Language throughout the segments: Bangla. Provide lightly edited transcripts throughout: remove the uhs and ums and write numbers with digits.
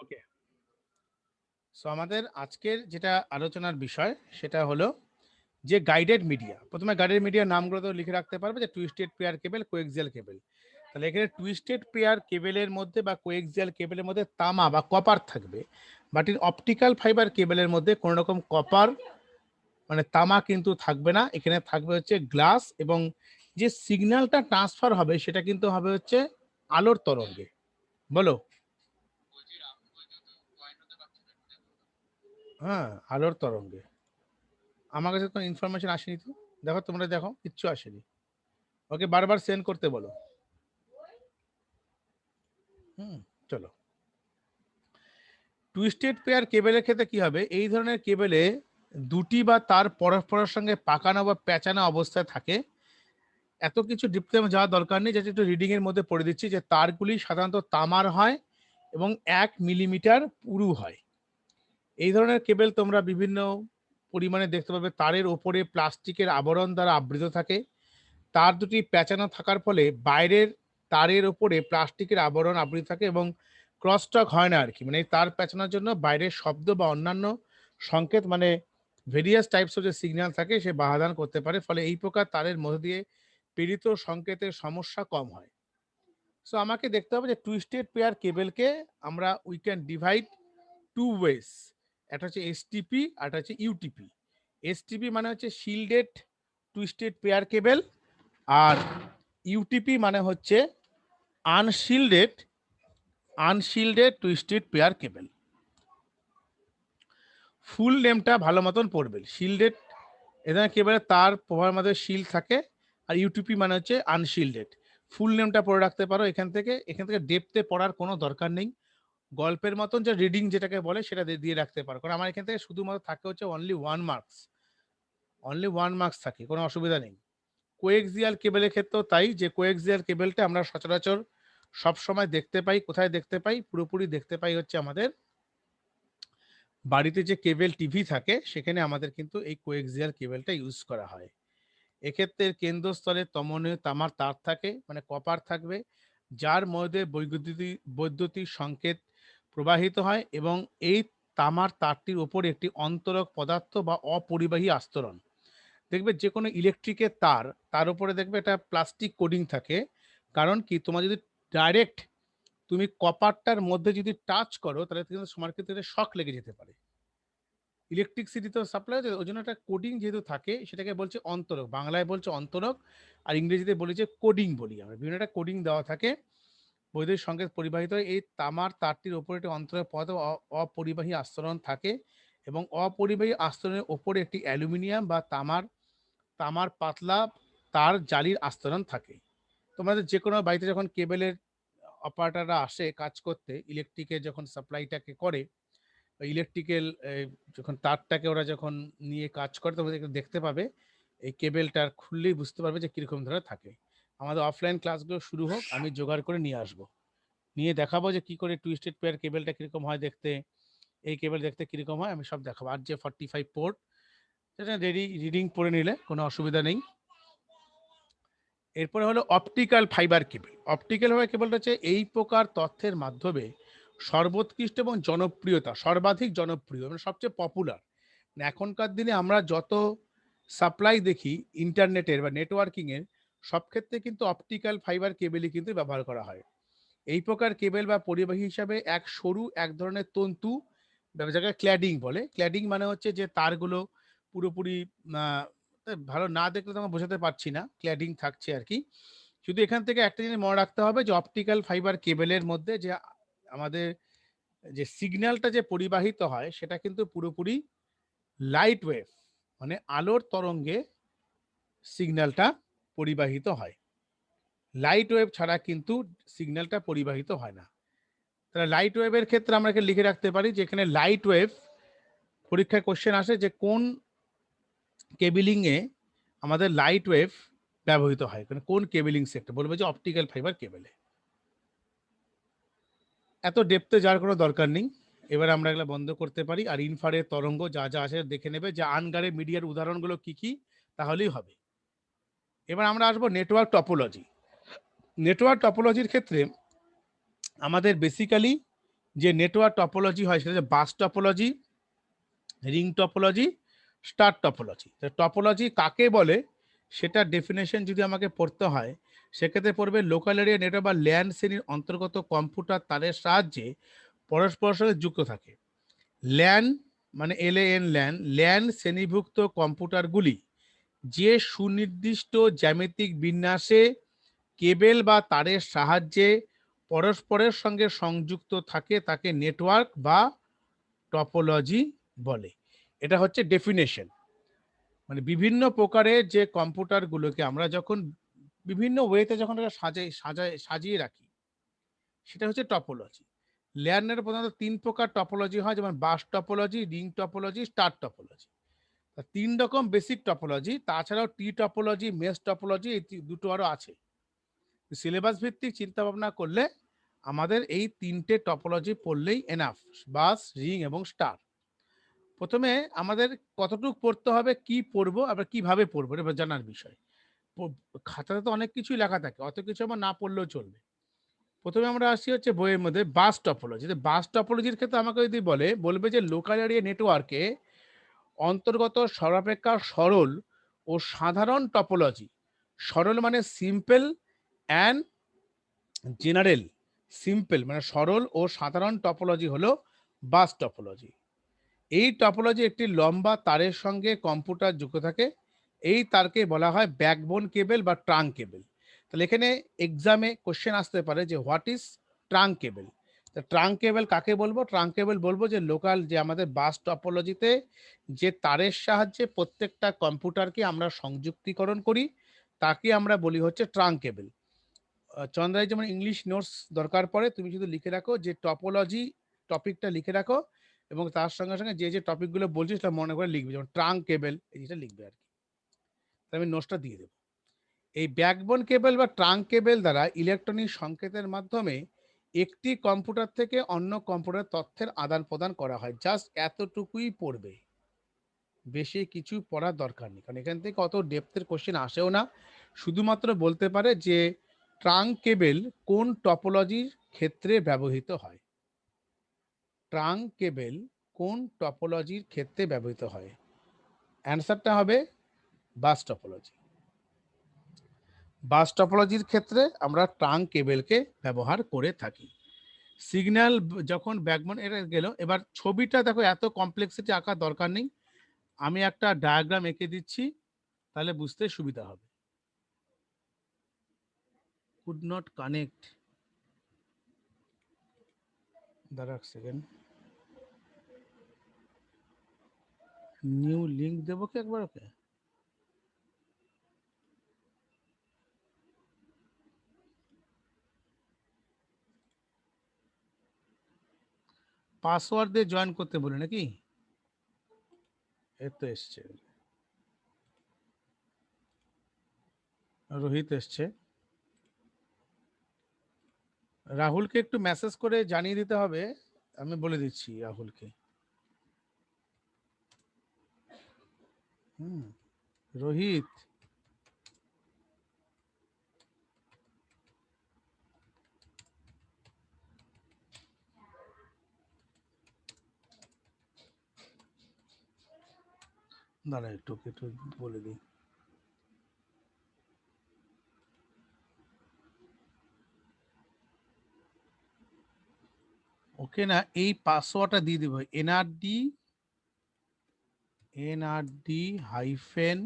ওকে, সো আমাদের আজকের যেটা আলোচনার বিষয় সেটা হলো যে গাইডেড মিডিয়া। প্রথমে গাইডেড মিডিয়ার নামগুলো তো লিখে রাখতে পারবে, যে টুইস্টেড পেয়ার কেবল, কোএক্সিয়াল কেবল। তাহলে এখানে টুইস্টেড পেয়ার কেবলের মধ্যে বা কোএক্সিয়াল কেবলের মধ্যে তামা বা কপার থাকবে, বাট ইন অপটিক্যাল ফাইবার কেবলের মধ্যে কোনো রকম কপার মানে তামা কিন্তু থাকবে না। এখানে থাকবে হচ্ছে গ্লাস, এবং যে সিগন্যালটা ট্রান্সফার হবে সেটা কিন্তু হবে হচ্ছে আলোর তরঙ্গে। বলো। হ্যাঁ, আলোর তরঙ্গে। আমার কাছে কোনো ইনফরমেশন আসেনি তো, দেখো তোমরা দেখো, কিচ্ছু আসেনি। ওকে, বারবার সেন্ড করতে বলো। হুম, চলো। টুইস্টেড পেয়ার কেবেলের ক্ষেত্রে কি হবে, এই ধরনের কেবেলে দুটি বা তার পরস্পরের সঙ্গে পাকানো বা পেঁচানো অবস্থায় থাকে। এত কিছু ডিপতে যাওয়ার দরকার নেই, যেটা একটু রিডিং এর মধ্যে পড়ে দিচ্ছি, যে তারগুলি সাধারণত তামার হয় এবং 1 মিলিমিটার পুরু হয়। এই ধরনের কেবেল তোমরা বিভিন্ন পরিমাণে দেখতে পাবে। তারের ওপরে প্লাস্টিকের আবরণ দ্বারা আবৃত থাকে। তার দুটি পেঁচানো থাকার ফলে বাইরের তারের ওপরে প্লাস্টিকের আবরণ আবৃত থাকে এবং ক্রসটক হয় না আর কি। মানে এই তার পেঁচানোর জন্য বাইরের শব্দ বা অন্যান্য সংকেত, মানে ভেরিয়াস টাইপস অফ যে সিগন্যাল থাকে, সে বাধাদান করতে পারে। ফলে এই প্রকার তারের মধ্যে দিয়ে প্রেরিত সংকেতের সমস্যা কম হয়। সো আমাকে দেখতে হবে যে টুইস্টেড পেয়ার কেবলকে আমরা উই ক্যান ডিভাইড টু ওয়েস। একটা হচ্ছে এসটিপি আর একটা হচ্ছে ইউটিপি। এসটিপি মানে হচ্ছে শিল্ডেড টুইস্টেড পেয়ার কেবল, আর ইউটিপি মানে হচ্ছে আনশিল্ডেড আনশিল্ডেড টুইস্টেড পেয়ার কেবল। ফুল নেমটা ভালো মতন পড়বে। শিল্ডেড এখানে কেবল তার প্রভাবের মধ্যে শিল্ড থাকে, আর ইউটিপি মানে হচ্ছে আনশিল্ডেড। ফুল নেমটা পড়ে রাখতে পারো। এখান থেকে ডেপথে পড়ার কোনো দরকার নেই। গল্পের মতন যে রিডিং যেটাকে বলে সেটা দিয়ে রাখতে পারো, কারণ আমার এখান থেকে শুধুমাত্র থাকে হচ্ছে অনলি ওয়ান মার্কস থাকে, কোনো অসুবিধা নেই। কোএক্সিয়াল কেবলের ক্ষেত্রেও তাই, যে কোএক্সিয়াল কেবলটা আমরা সচরাচর সব সময় দেখতে পাই। কোথায় দেখতে পাই? পুরোপুরি দেখতে পাই হচ্ছে আমাদের বাড়িতে যে কেবল টিভি থাকে, সেখানে আমাদের কিন্তু এই কোএক্সিয়াল কেবলটা ইউজ করা হয়। এক্ষেত্রে কেন্দ্রস্থলে তমনীয় তামার তার থাকে, মানে কপার থাকবে, যার মধ্যে বৈদ্যুতিক সংকেত প্রবাহিত হয়, এবং এই তামার তারটির উপর একটি অন্তরক পদার্থ বা অপরিবাহী আস্তরণ। দেখবে যে কোনো ইলেকট্রিকের তার উপরে দেখবে একটা প্লাস্টিক কোডিং থাকে। কারণ কি, তোমার যদি ডাইরেক্ট তুমি কপারটার মধ্যে যদি টাচ করো, তাহলে কিন্তু তোমার ক্ষেত্রে শক লেগে যেতে পারে। ইলেকট্রিসিটি তো সাপ্লাই হচ্ছে, ওই জন্য একটা কোডিং যেহেতু থাকে, সেটাকে বলছে অন্তরক। বাংলায় বলছে অন্তরক, আর ইংরেজিতে বলি যে কোডিং বলি আমরা। বিভিন্ন একটা কোডিং দেওয়া থাকে, বৈদ্যুতিক সংকেত পরিবাহিত হয়। এই তামার তারটির ওপরে একটি অন্তরক পদার্থ অপরিবাহী আস্তরণ থাকে, এবং অপরিবাহী আস্তরণের ওপরে একটি অ্যালুমিনিয়াম বা তামার পাতলা তার জালির আস্তরণ থাকে। তোমাদের যে কোনো বাড়িতে যখন কেবলের অপারেটররা আসে কাজ করতে, ইলেকট্রিকের যখন সাপ্লাইটাকে করে, ইলেকট্রিক্যাল যখন তারটাকে ওরা যখন নিয়ে কাজ করে, তখন দেখতে পাবে এই কেবেলটার খুললেই বুঝতে পারবে যে কিরকম ধরে থাকে। আমাদের অফলাইন ক্লাসগুলো শুরু হোক, আমি জোগাড় করে নিয়ে আসবো, নিয়ে দেখাবো যে কি করে টুইস্টেড পেয়ার কেবেলটা কিরকম হয় দেখতে, এই কেবল দেখতে কিরকম হয়, আমি সব দেখাবো। আর যে 45 পোর্ট, সেটা রিডিং পড়ে নিলে কোনো অসুবিধা নেই। এরপরে হলো optical fibre cable. Optical fibre কেবলটা হচ্ছে এই প্রকার তথ্যের মাধ্যমে সর্বোৎকৃষ্ট এবং সর্বাধিক জনপ্রিয়, মানে সবচেয়ে পপুলার। মানে এখনকার দিনে আমরা যত সাপ্লাই দেখি ইন্টারনেটের বা নেটওয়ার্কিং এর, সব ক্ষেত্রে কিন্তু অপটিক্যাল ফাইবার কেবলই কিন্তু ব্যবহার করা হয়। এই প্রকার কেবল বা পরিবাহী হিসাবে এক ধরনের তন্তু, যাকে ক্ল্যাডিং বলে। ক্ল্যাডিং মানে হচ্ছে যে তারগুলো পুরোপুরি আহ, ভালো না দেখলে তো আমরা বোঝাতে পারছি না, ক্ল্যাডিং থাকছে আর কি। শুধু এখান থেকে একটা জিনিস মনে রাখতে হবে, যে অপটিক্যাল ফাইবার কেবলের মধ্যে যে আমাদের যে সিগন্যালটা যে পরিবাহিত হয়, সেটা কিন্তু পুরোপুরি লাইট ওয়েভ, মানে আলোর তরঙ্গে সিগন্যালটা পরিবাহিত হয়। লাইট ওয়েভ ছাড়া কিন্তু সিগন্যালটা পরিবাহিত হয় না। তাহলে লাইট ওয়েভের ক্ষেত্রে আমরা লিখে রাখতে পারি, যে এখানে লাইট ওয়েভ পরীক্ষায় কোশ্চেন আসে যে কোন কেবিলিং এ আমাদের লাইট ওয়েভ ব্যবহৃত হয়, মানে কোন কেবিলিং সেক্টর, বলবো যে অপটিক্যাল ফাইবার কেবলে। এত ডেপথে যাওয়ার কোনো দরকার নেই। এবার আমরা এগুলো বন্ধ করতে পারি, আর ইনফ্রারেড তরঙ্গ যা যা আছে দেখে নেবে, যে আনগারে মিডিয়ার উদাহরণগুলো কি কি, তাহলেই হবে। এবার আমরা আসবো নেটওয়ার্ক টপোলজি। নেটওয়ার্ক টপোলজির ক্ষেত্রে আমাদের বেসিক্যালি যে নেটওয়ার্ক টপোলজি হয় সেটা হচ্ছে bus topology, ring topology, star topology. Topology কাকে বলে সেটা ডেফিনেশন যদি আমাকে পড়তে হয়, সেক্ষেত্রে পড়বে লোকাল এরিয়া নেটওয়ার্ক বা ল্যান শ্রেণীর অন্তর্গত কম্পিউটার তারের সাহায্যে পরস্পরের সঙ্গে যুক্ত থাকে। ল্যান মানে LAN ল্যান, ল্যান শ্রেণীভুক্ত কম্পিউটারগুলি যে সুনির্দিষ্ট জ্যামিতিক বিন্যাসে কেবেল বা তারের সাহায্যে পরস্পরের সঙ্গে সংযুক্ত থাকে তাকে নেটওয়ার্ক বা টপোলজি বলে। এটা হচ্ছে ডেফিনেশন। মানে বিভিন্ন প্রকারের যে কম্পিউটারগুলোকে আমরা যখন বিভিন্ন ওয়েতে যখন সাজিয়ে রাখি, সেটা হচ্ছে টপোলজি। লেয়ারের প্রধানত ৩ প্রকার টপোলজি হয়, যেমন bus topology, ring topology, star topology. ৩ রকম বেসিক টপোলজি, তাছাড়াও টি টপোলজি, মেশ টপোলজি, এই দুটো আরো আছে। সিলেবাস ভিত্তিক চিন্তা ভাবনা করলে আমাদের এই ৩টে টপোলজি পড়লেই এনাফ, বাস, রিং এবং স্টার। প্রথমে আমাদের কতটুকু পড়তে হবে, কি পড়বো, আবার কিভাবে পড়বো, এবার জানার বিষয়। খাতাতে তো অনেক কিছুই লেখা থাকে, অত কিছু আমার না পড়লেও চলবে। প্রথমে আমরা আসি হচ্ছে বইয়ের মধ্যে বাস টপোলজি। বাস টপোলজির ক্ষেত্রে আমাকে যদি বলবে যে লোকাল এরিয়া নেটওয়ার্কে অন্তর্গত সর্বাপেক্ষা সরল ও সাধারণ টপোলজি। সরল মানে সিম্পল অ্যান্ড জেনারেল। সিম্পল মানে সরল ও সাধারণ টপোলজি হলো বাস টপোলজি। এই টপোলজি একটি লম্বা তারের সঙ্গে কম্পিউটার যুক্ত থাকে। এই তারকে বলা হয় ব্যাকবোন কেবল বা ট্রাঙ্ক কেবল। তাহলে এখানে এক্সামে কোশ্চেন আসতে পারে যে what is trunk cable. Trunk cable কাকে বলবো? ট্রাঙ্ক কেবল বলবো যে লোকাল যে আমাদের বাস টপোলজিতে যে তারের সাহায্যে প্রত্যেকটা কম্পিউটারকে আমরা সংযুক্তিকরণ করি, তাকে আমরা বলি হচ্ছে ট্রাঙ্ক কেবল। চন্দ্রায় যেমন ইংলিশ নোটস দরকার পড়ে, তুমি শুধু লিখে রাখো যে টপোলজি, টপিকটা লিখে রাখো এবং তার সঙ্গে সঙ্গে যে যে টপিকগুলো বলছি সেটা মনে করে লিখবে, যেমন ট্রাঙ্ক কেবল এই জিনিসটা লিখবে আর কি। আমি নোটসটা দিয়ে দেবো। এই ব্যাকবোন কেবল বা ট্রাঙ্ক কেবল দ্বারা ইলেকট্রনিক সংকেতের মাধ্যমে একটি কম্পিউটার থেকে অন্য কম্পিউটার তথ্যের আদান প্রদান করা হয়। জাস্ট এতটুকুই পড়বে, বেশি কিছু পড়ার দরকার নেই, কারণ এখান থেকে অত ডেপথের কোশ্চেন আসেও না। শুধুমাত্র বলতে পারে যে ট্রাঙ্ক কেবল কোন টপোলজির ক্ষেত্রে ব্যবহৃত হয়। ট্রাঙ্ক কেবল কোন টপোলজির ক্ষেত্রে ব্যবহৃত হয়? অ্যান্সারটা হবে বাস টপোলজি। বাস টপোলজির ক্ষেত্রে আমরা ট্রাঙ্ক কেবলকে ব্যবহার করে থাকি। সিগন্যাল যখন ব্যাকবোন এটা গেল, এবার ছবিটা দেখো, এত কমপ্লেক্সিটি আঁকার দরকার নেই, আমি একটা ডায়াগ্রাম এঁকে দিচ্ছি, তাহলে বুঝতে সুবিধা হবে। কুড নট কানেক্ট, দাঁড়া এক সেকেন্ড, নিউ লিঙ্ক দেবো কি একবার? ওকে, পাসওয়ার্ড দিয়ে জয়েন করতে বলে নাকি? এই তো এসছে, রোহিত এসছে। রাহুলকে একটু মেসেজ করে জানিয়ে দিতে হবে, আমি বলে দিচ্ছি রাহুলকে। রোহিত, দাঁড়া একটু একটু বলে দিই। ওকে না, এই পাসওয়ার্ডটা দিয়ে দিব, এনআরডি হাইফেন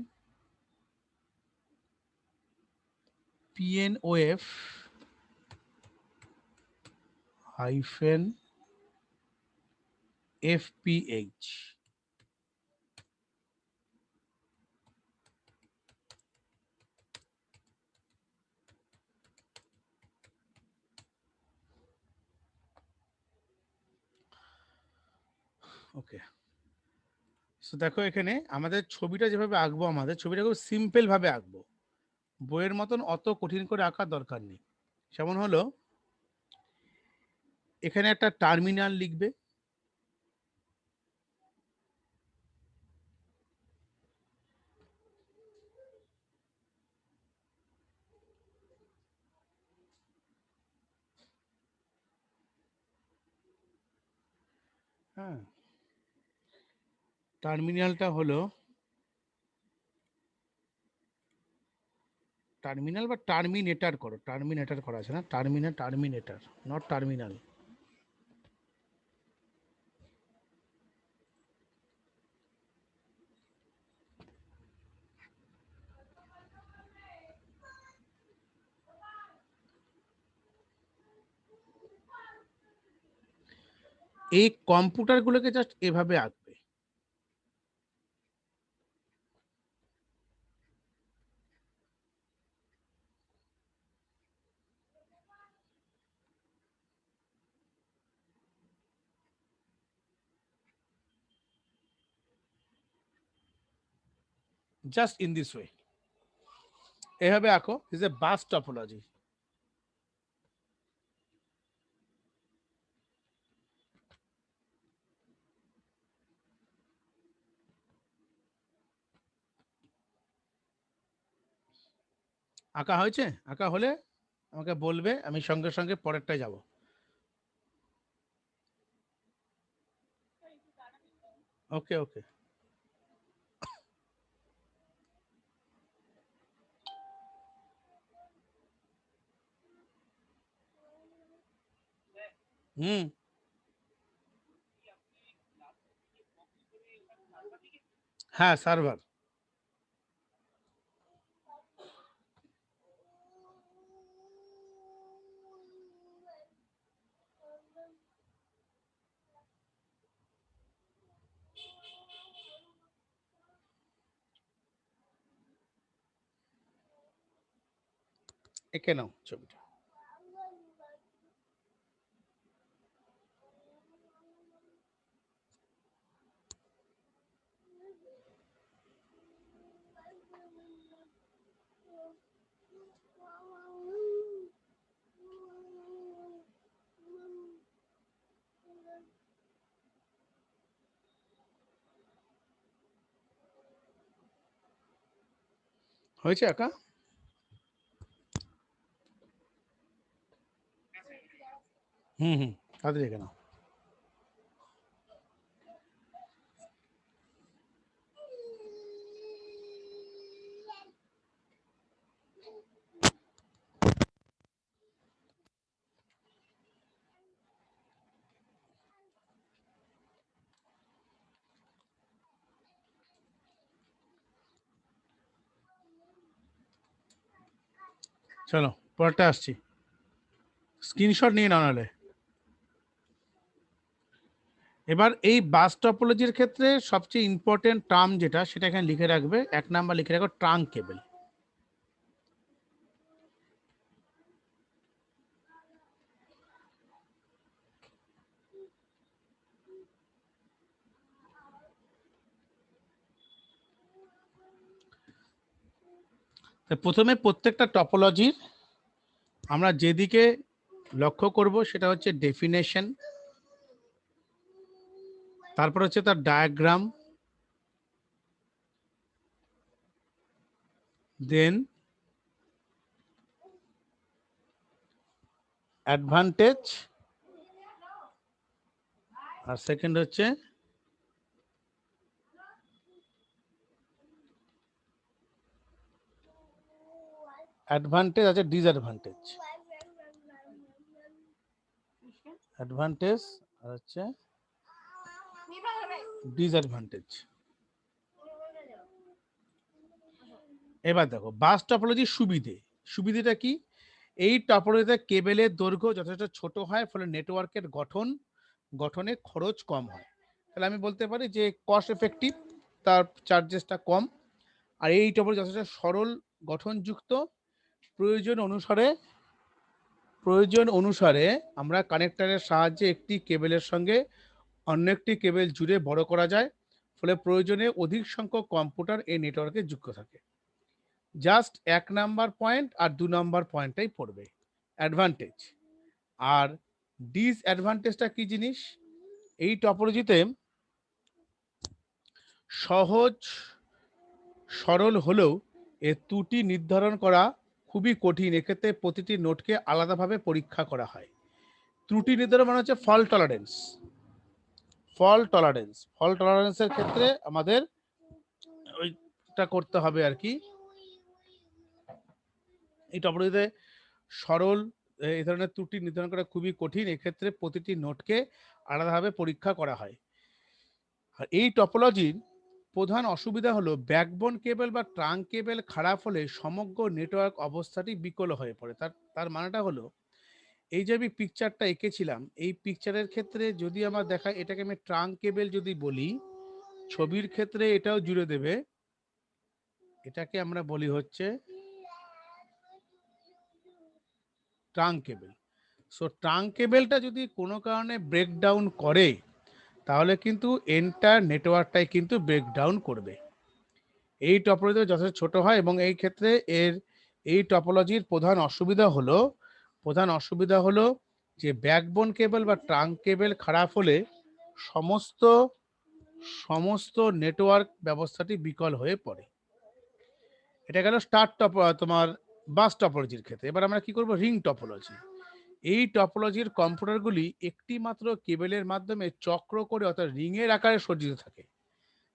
পিএনওএফ হাইফেন এফপিএইচ। ওকে, সো দেখো এখানে আমাদের ছবিটা যেভাবে আঁকবো, আমাদের ছবিটা খুব সিম্পল ভাবে আঁকবো, বইয়ের মতন অত কঠিন করে আঁকার দরকার নেই। যেমন হলো, এখানে একটা টার্মিনাল লিখবে, হ্যাঁ, টার্মিনালটা হলো টার্মিনাল বা টার্মিনেটর করো, টার্মিনেটর করা আছে না, টার্মিনেটর নট টার্মিনাল। এই কম্পিউটারগুলোকে জাস্ট এভাবে আঁকবে। জাস্ট ইন দিস ওয়ে, এভাবে আঁকো। Is a bus topology. আঁকা হয়েছে? আঁকা হলে আমাকে বলবে, আমি সঙ্গে সঙ্গে পরেরটায় যাব। ওকে ওকে। হুম, হ্যাঁ সার্ভার। এঁকে নাও ছবিটা। হয়েছে আঁকা? হুম হুম, তাড়াতাড়ি এঁকে নাও। চলো পরেরটা আসছি, স্ক্রিনশট নিয়ে নাও নাহলে। এবার এই বাস টপোলজির ক্ষেত্রে সবচেয়ে ইম্পর্টেন্ট টার্ম যেটা, সেটা এখানে লিখে রাখবে। 1 নাম্বার লিখে রাখো ট্রাঙ্ক কেবল। প্রথমে প্রত্যেকটা টপোলজির আমরা যেদিকে লক্ষ্য করব সেটা হচ্ছে ডেফিনেশন, তারপর হচ্ছে তার ডায়াগ্রাম, দেন অ্যাডভান্টেজ, আর সেকেন্ড হচ্ছে অ্যাডভান্টেজ আছে ডিসঅ্যাডভান্টেজ। অ্যাডভান্টেজ আর হচ্ছে ডিসঅ্যাডভান্টেজ। এবার দেখো বাস টপোলজির সুবিধেটা কি? এই টপোলজিতে কেবেলের দৈর্ঘ্য যথেষ্ট ছোট হয়, ফলে নেটওয়ার্কের গঠনে খরচ কম হয়। তাহলে আমি বলতে পারি যে কস্ট এফেক্টিভ, তার চার্জেসটা কম। আর এই টপোলজি যথেষ্ট সরল গঠনযুক্ত। প্রয়োজন অনুসারে আমরা কানেক্টরের সাহায্যে একটি কেবেলের সঙ্গে অন্য একটি কেবেল জুড়ে বড় করা যায়, ফলে প্রয়োজনে অধিক সংখ্যক কম্পিউটার এই নেটওয়ার্কে যুক্ত থাকে। জাস্ট 1 নাম্বার পয়েন্ট আর 2 নাম্বার পয়েন্টটাই পড়বে অ্যাডভান্টেজ। আর ডিসঅ্যাডভান্টেজটা কি জিনিস? এই টপোলজিতে সহজ সরল হলেও এর ত্রুটি নির্ধারণ করা খুবই কঠিন। এক্ষেত্রে প্রতিটি নোটকে আলাদাভাবে পরীক্ষা করা হয়। ত্রুটি নির্ধারণ মানে হচ্ছে ফল্ট টলারেন্স। ফল টলারেন্সের ক্ষেত্রে আমাদের ওইটা করতে হবে আর কি। এই টপোলজিতে সরল এই ধরনের ত্রুটি নির্ধারণ করা খুবই কঠিন, এক্ষেত্রে প্রতিটি নোটকে আলাদাভাবে পরীক্ষা করা হয়। আর এই টপোলজির প্রধান অসুবিধা হলো ব্যাকবোন কেবল বা ট্রাঙ্ক কেবল খারাপ হলে সমগ্র নেটওয়ার্ক অবস্থাটি বিকল হয়ে পড়ে। তার মানেটা হলো, এই যে আমি পিকচারটা এঁকেছিলাম, এই পিকচারের ক্ষেত্রে যদি আমার দেখায় এটাকে আমি ট্রাঙ্ক কেবল যদি বলি, ছবির ক্ষেত্রে এটাও জুড়ে দেবে, এটাকে আমরা বলি হচ্ছে ট্রাঙ্ক কেবল। সো ট্রাঙ্ক কেবলটা যদি কোনো কারণে ব্রেকডাউন করে তাহলে কিন্তু এন্টার নেটওয়ার্কটাই কিন্তু ব্রেকডাউন করবে। এই টপোলজি যথেষ্ট ছোট হয় এবং এই ক্ষেত্রে এই টপোলজির প্রধান অসুবিধা হলো যে ব্যাকবোন কেবল বা ট্রাঙ্ক কেবল খারাপ হলে সমস্ত নেটওয়ার্ক ব্যবস্থাটি বিকল হয়ে পড়ে। এটা গেল তোমার বাস টপোলজির ক্ষেত্রে। এবার আমরা কি করব, রিং টপোলজি। এই টপোলজির কম্পিউটারগুলি একটি মাত্র কেবলের মাধ্যমে চক্র করে অর্থাৎ রিং এর আকারে সজ্জিত থাকে।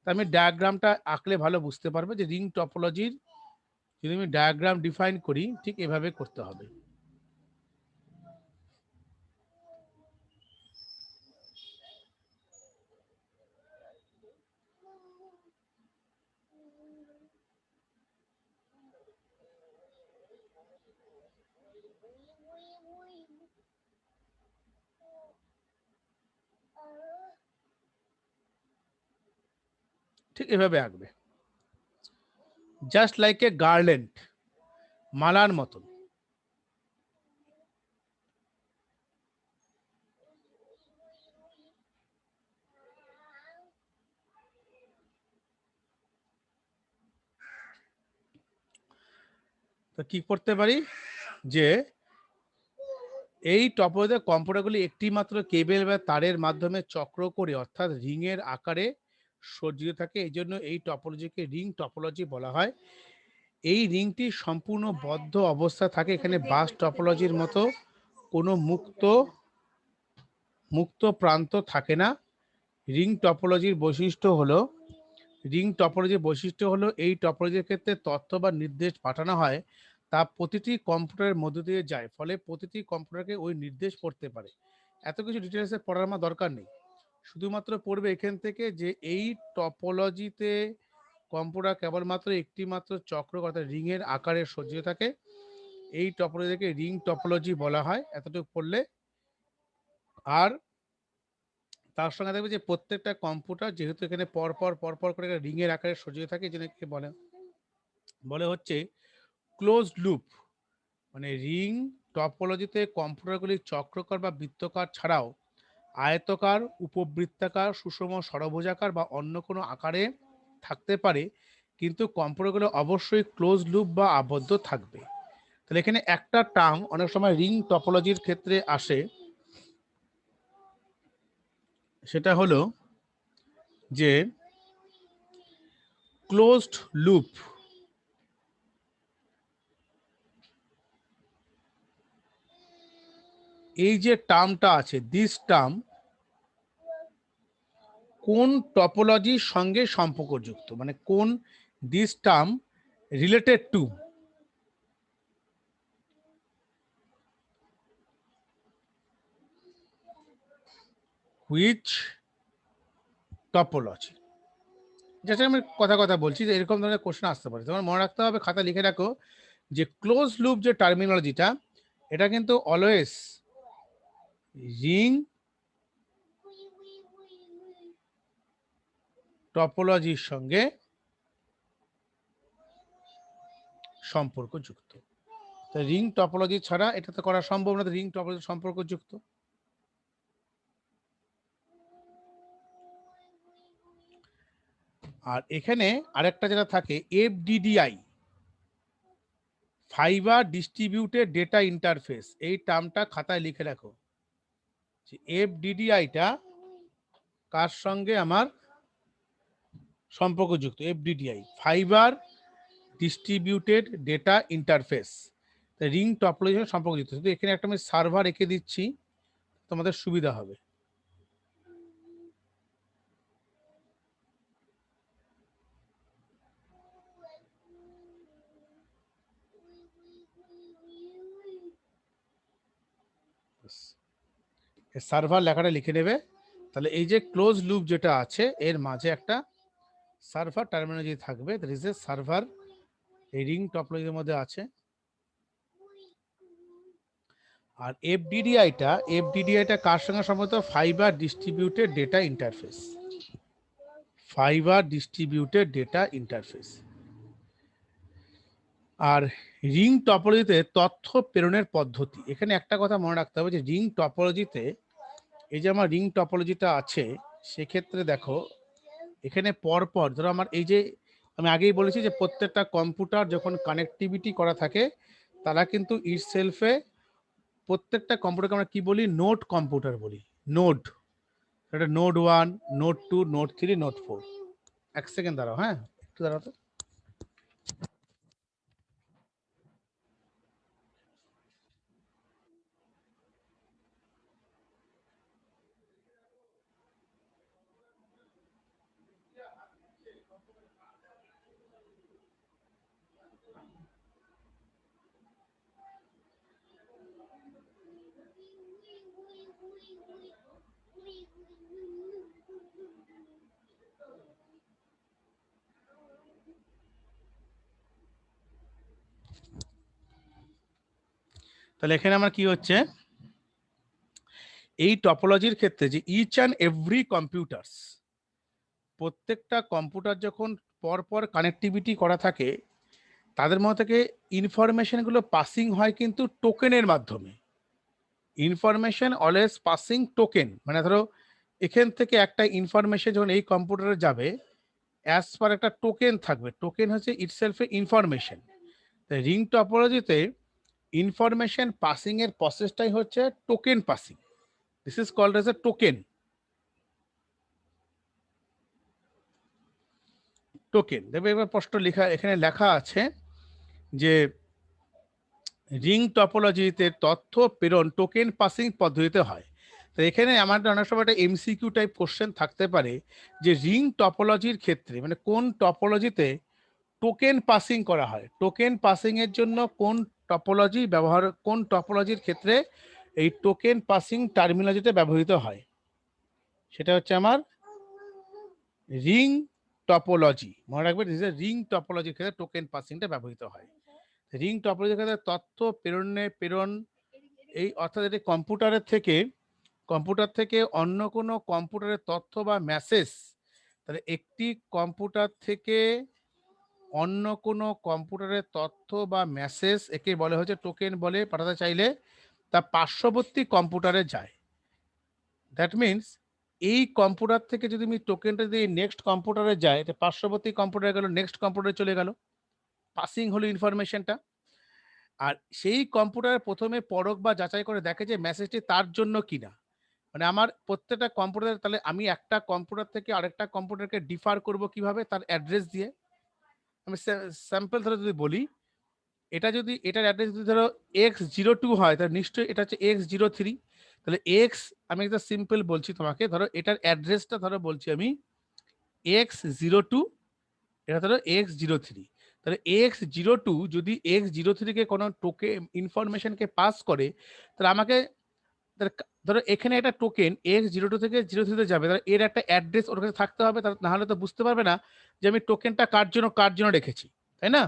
আমি ডায়াগ্রামটা আঁকলে ভালো বুঝতে পারবে যে রিং টপোলজির যদি আমি ডায়াগ্রাম ডিফাইন করি ঠিক এভাবে করতে হবে। ঠিক এভাবে আঁকবে, জাস্ট লাইক এ গার্ল্যান্ড, মালার মতন। তো কি করতে পারি যে এই টপোলজি কম্পিউটারগুলি একটি মাত্র কেবল বা তারের মাধ্যমে চক্র করে অর্থাৎ রিং এর আকারে সজ্জিত থাকে, এই জন্য এই টপোলজিকে রিং টপোলজি বলা হয়। এই রিংটি সম্পূর্ণ বদ্ধ অবস্থা থাকে, এখানে বাস টপোলজির মতো কোনো মুক্ত প্রান্ত থাকে না। রিং টপোলজির বৈশিষ্ট্য হলো এই টপোলজির ক্ষেত্রে তথ্য বা নির্দেশ পাঠানো হয় তা প্রতিটি কম্পিউটারের মধ্য দিয়ে যায়, ফলে প্রতিটি কম্পিউটারকে ওই নির্দেশ পড়তে পারে। এত কিছু ডিটেলসে পড়ার আমার দরকার নেই, শুধুমাত্র পড়বে এখান থেকে যে এই টপোলজিতে কম্পিউটার কেবলমাত্র একটি মাত্র চক্র অর্থাৎ রিং এর আকারে সজ্জিত থাকে, এই টপোলজিকে রিং টপোলজি বলা হয়। এতটুকু পড়লে, আর তার সঙ্গে দেখবে যে প্রত্যেকটা কম্পিউটার যেহেতু এখানে পরপর করে রিং এর আকারে সজ্জিত থাকে, এই জন্য বলে হচ্ছে ক্লোজড লুপ। মানে রিং টপোলজিতে কম্পিউটারগুলি চক্রকার বা বৃত্তাকার ছাড়াও আয়তকার, উপবৃত্তাকার, সুষম ষড়ভুজাকার বা অন্য কোনো আকারে থাকতে পারে, কিন্তু কম্পিউটারগুলো অবশ্যই ক্লোজ লুপ বা আবদ্ধ থাকবে। তাহলে এখানে একটা টার্ম অনেক সময় রিং টপোলজির ক্ষেত্রে আসে, সেটা হলো যে ক্লোজড লুপ। এই যে টার্মটা আছে, দিস টার্ম কোন টপোলজির সঙ্গে সম্পর্কযুক্ত, মানে কোন this term related to which topology. যেটা আমি কথা বলছি যে এরকম ধরনের কোশ্চেন আসতে পারে, তোমার মনে রাখতে হবে, খাতা লিখে রাখো যে ক্লোজ লুপ যে টার্মিনোলজিটা, এটা কিন্তু অলওয়েজ রিং টপোলজির সঙ্গে সম্পর্কযুক্ত। রিং টপোলজি ছাড়া এটা তো করা সম্ভব না, রিং টপোলজি সম্পর্কযুক্ত। আর এখানে আরেকটা যেটা থাকে এফডিডিআই, ফাইবার ডিস্ট্রিবিউটেড ডেটা ইন্টারফেস, এই টার্মটা খাতায় লিখে রাখো। এফডিডিআইটা কার সঙ্গে আমার সম্পর্কযুক্ত, FDDI fibre distributed data interface, ring টপোলজির সম্পর্কযুক্ত। শুধু এখানে একটা আমি সার্ভার রেখে দিচ্ছি, তোমাদের সুবিধা হবে। সার্ভার লেখাটা লিখে নেবে। তাহলে এই যে ক্লোজ লুপ যেটা আছে এর মাঝে একটা সার্ভার টার্মিনোলজি থাকবে, দ্যাট ইজ এ সার্ভার, এই রিং টপোলজির মধ্যে আছে। আর এফডিডিআইটা কার সঙ্গে সম্বন্ধ? Fibre distributed data interface. Fibre distributed data interface. আর রিং টপোলজিতে তথ্য প্রেরণের পদ্ধতি, এখানে একটা কথা মনে রাখতে হবে যে রিং টপোলজিতে, এই যে আমার রিং টপোলজিটা আছে, সেক্ষেত্রে দেখো এখানে পরপর ধরো আমার এই যে আমি আগেই বলেছি যে প্রত্যেকটা কম্পিউটার যখন কানেক্টিভিটি করা থাকে তারা কিন্তু ইটসেলফে, প্রত্যেকটা কম্পিউটারকে আমরা কি বলি? নোড কম্পিউটার বলি। নোড, এটা নোড 1, নোড 2, নোড 3, নোড 4। এক সেকেন্ড দাঁড়াও, হ্যাঁ একটু দাঁড়াও তো। তাহলে এখানে আমার কি হচ্ছে, এই টপোলজির ক্ষেত্রে যে ইচ অ্যান্ড এভরি কম্পিউটারস, প্রত্যেকটা কম্পিউটার যখন পরপর কানেক্টিভিটি করা থাকে তাদের মধ্যে থেকে ইনফরমেশনগুলো পাসিং হয় কিন্তু টোকেনের মাধ্যমে। ইনফরমেশন অলওয়েজ পাসিং টোকেন, মানে ধরো এখান থেকে একটা ইনফরমেশন যখন এই কম্পিউটারে যাবে, অ্যাজ পার একটা টোকেন থাকবে। টোকেন হচ্ছে ইটসেলফ এ ইনফরমেশন। রিং টপোলজিতে ইনফরমেশন পাসিং এর প্রসেসটাই হচ্ছে token passing. This is called as a token. Token দেখবে এবার স্পষ্ট লেখা, এখানে লেখা আছে যে রিং টপোলজিতে তথ্য প্রেরণ টোকেন পাসিং পদ্ধতিতে হয়। তো এখানে আমাদের অনেক সময় একটা এমসিকিউ টাইপ কোশ্চেন থাকতে পারে যে রিং টপোলজির ক্ষেত্রে মানে কোন টপোলজিতে টোকেন পাসিং করা হয়, টোকেন পাসিং এর জন্য কোন টপোলজি ব্যবহার, কোন টপোলজির ক্ষেত্রে এই টোকেন পাসিং টার্মিনোলজিতে ব্যবহৃত হয়, সেটা হচ্ছে আমার রিং টপোলজি। মনে রাখবে রিং টপোলজির ক্ষেত্রে টোকেন পাসিংটা ব্যবহৃত হয়। রিং টপোলজির ক্ষেত্রে তথ্য প্রেরণ, এই অর্থাৎ এটি কম্পিউটার থেকে অন্য কোনো কম্পিউটারের তথ্য বা মেসেজ, তাহলে একটি কম্পিউটার থেকে অন্য কোনো কম্পিউটারের তথ্য বা মেসেজ একে বলে হচ্ছে টোকেন বলে পাঠাতে চাইলে তা পার্শ্ববর্তী কম্পিউটারে যায়। দ্যাট মিনস এই কম্পিউটার থেকে যদি আমি টোকেনটা দিয়ে নেক্সট কম্পিউটারে যায়, এটা পার্শ্ববর্তী কম্পিউটারে গেল, নেক্সট কম্পিউটারে চলে গেল, পাসিং হলো ইনফরমেশনটা। আর সেই কম্পিউটারে প্রথমে পরখ বা যাচাই করে দেখে যে মেসেজটি তার জন্য কিনা। মানে আমার প্রত্যেকটা কম্পিউটার, তাহলে আমি একটা কম্পিউটার থেকে আরেকটা কম্পিউটারকে ডিফার করব কিভাবে? তার অ্যাড্রেস দিয়ে। আমি স্যাম্পল ধরে যদি বলি, এটা যদি এটার অ্যাড্রেস যদি ধরো x02 হয় তাহলে নিশ্চয়ই এটা হচ্ছে x03। তাহলে এক্স, আমি একটা সিম্পল বলছি তোমাকে, ধরো এটার অ্যাড্রেসটা ধরো বলছি আমি x02, এটা ধরো x03। তাহলে x02 যদি x03কে কোনো টোকেন ইনফরমেশনকে পাস করে, তাহলে আমাকে ধরো এখানে একটা টোকেন x02 থেকে 03 যাবে, তাহলে এর একটা অ্যাড্রেস ওর কাছে থাকতে হবে, না হলে তো বুঝতে পারবে না যে আমি টোকেনটা কার জন্য রেখেছি, তাই না?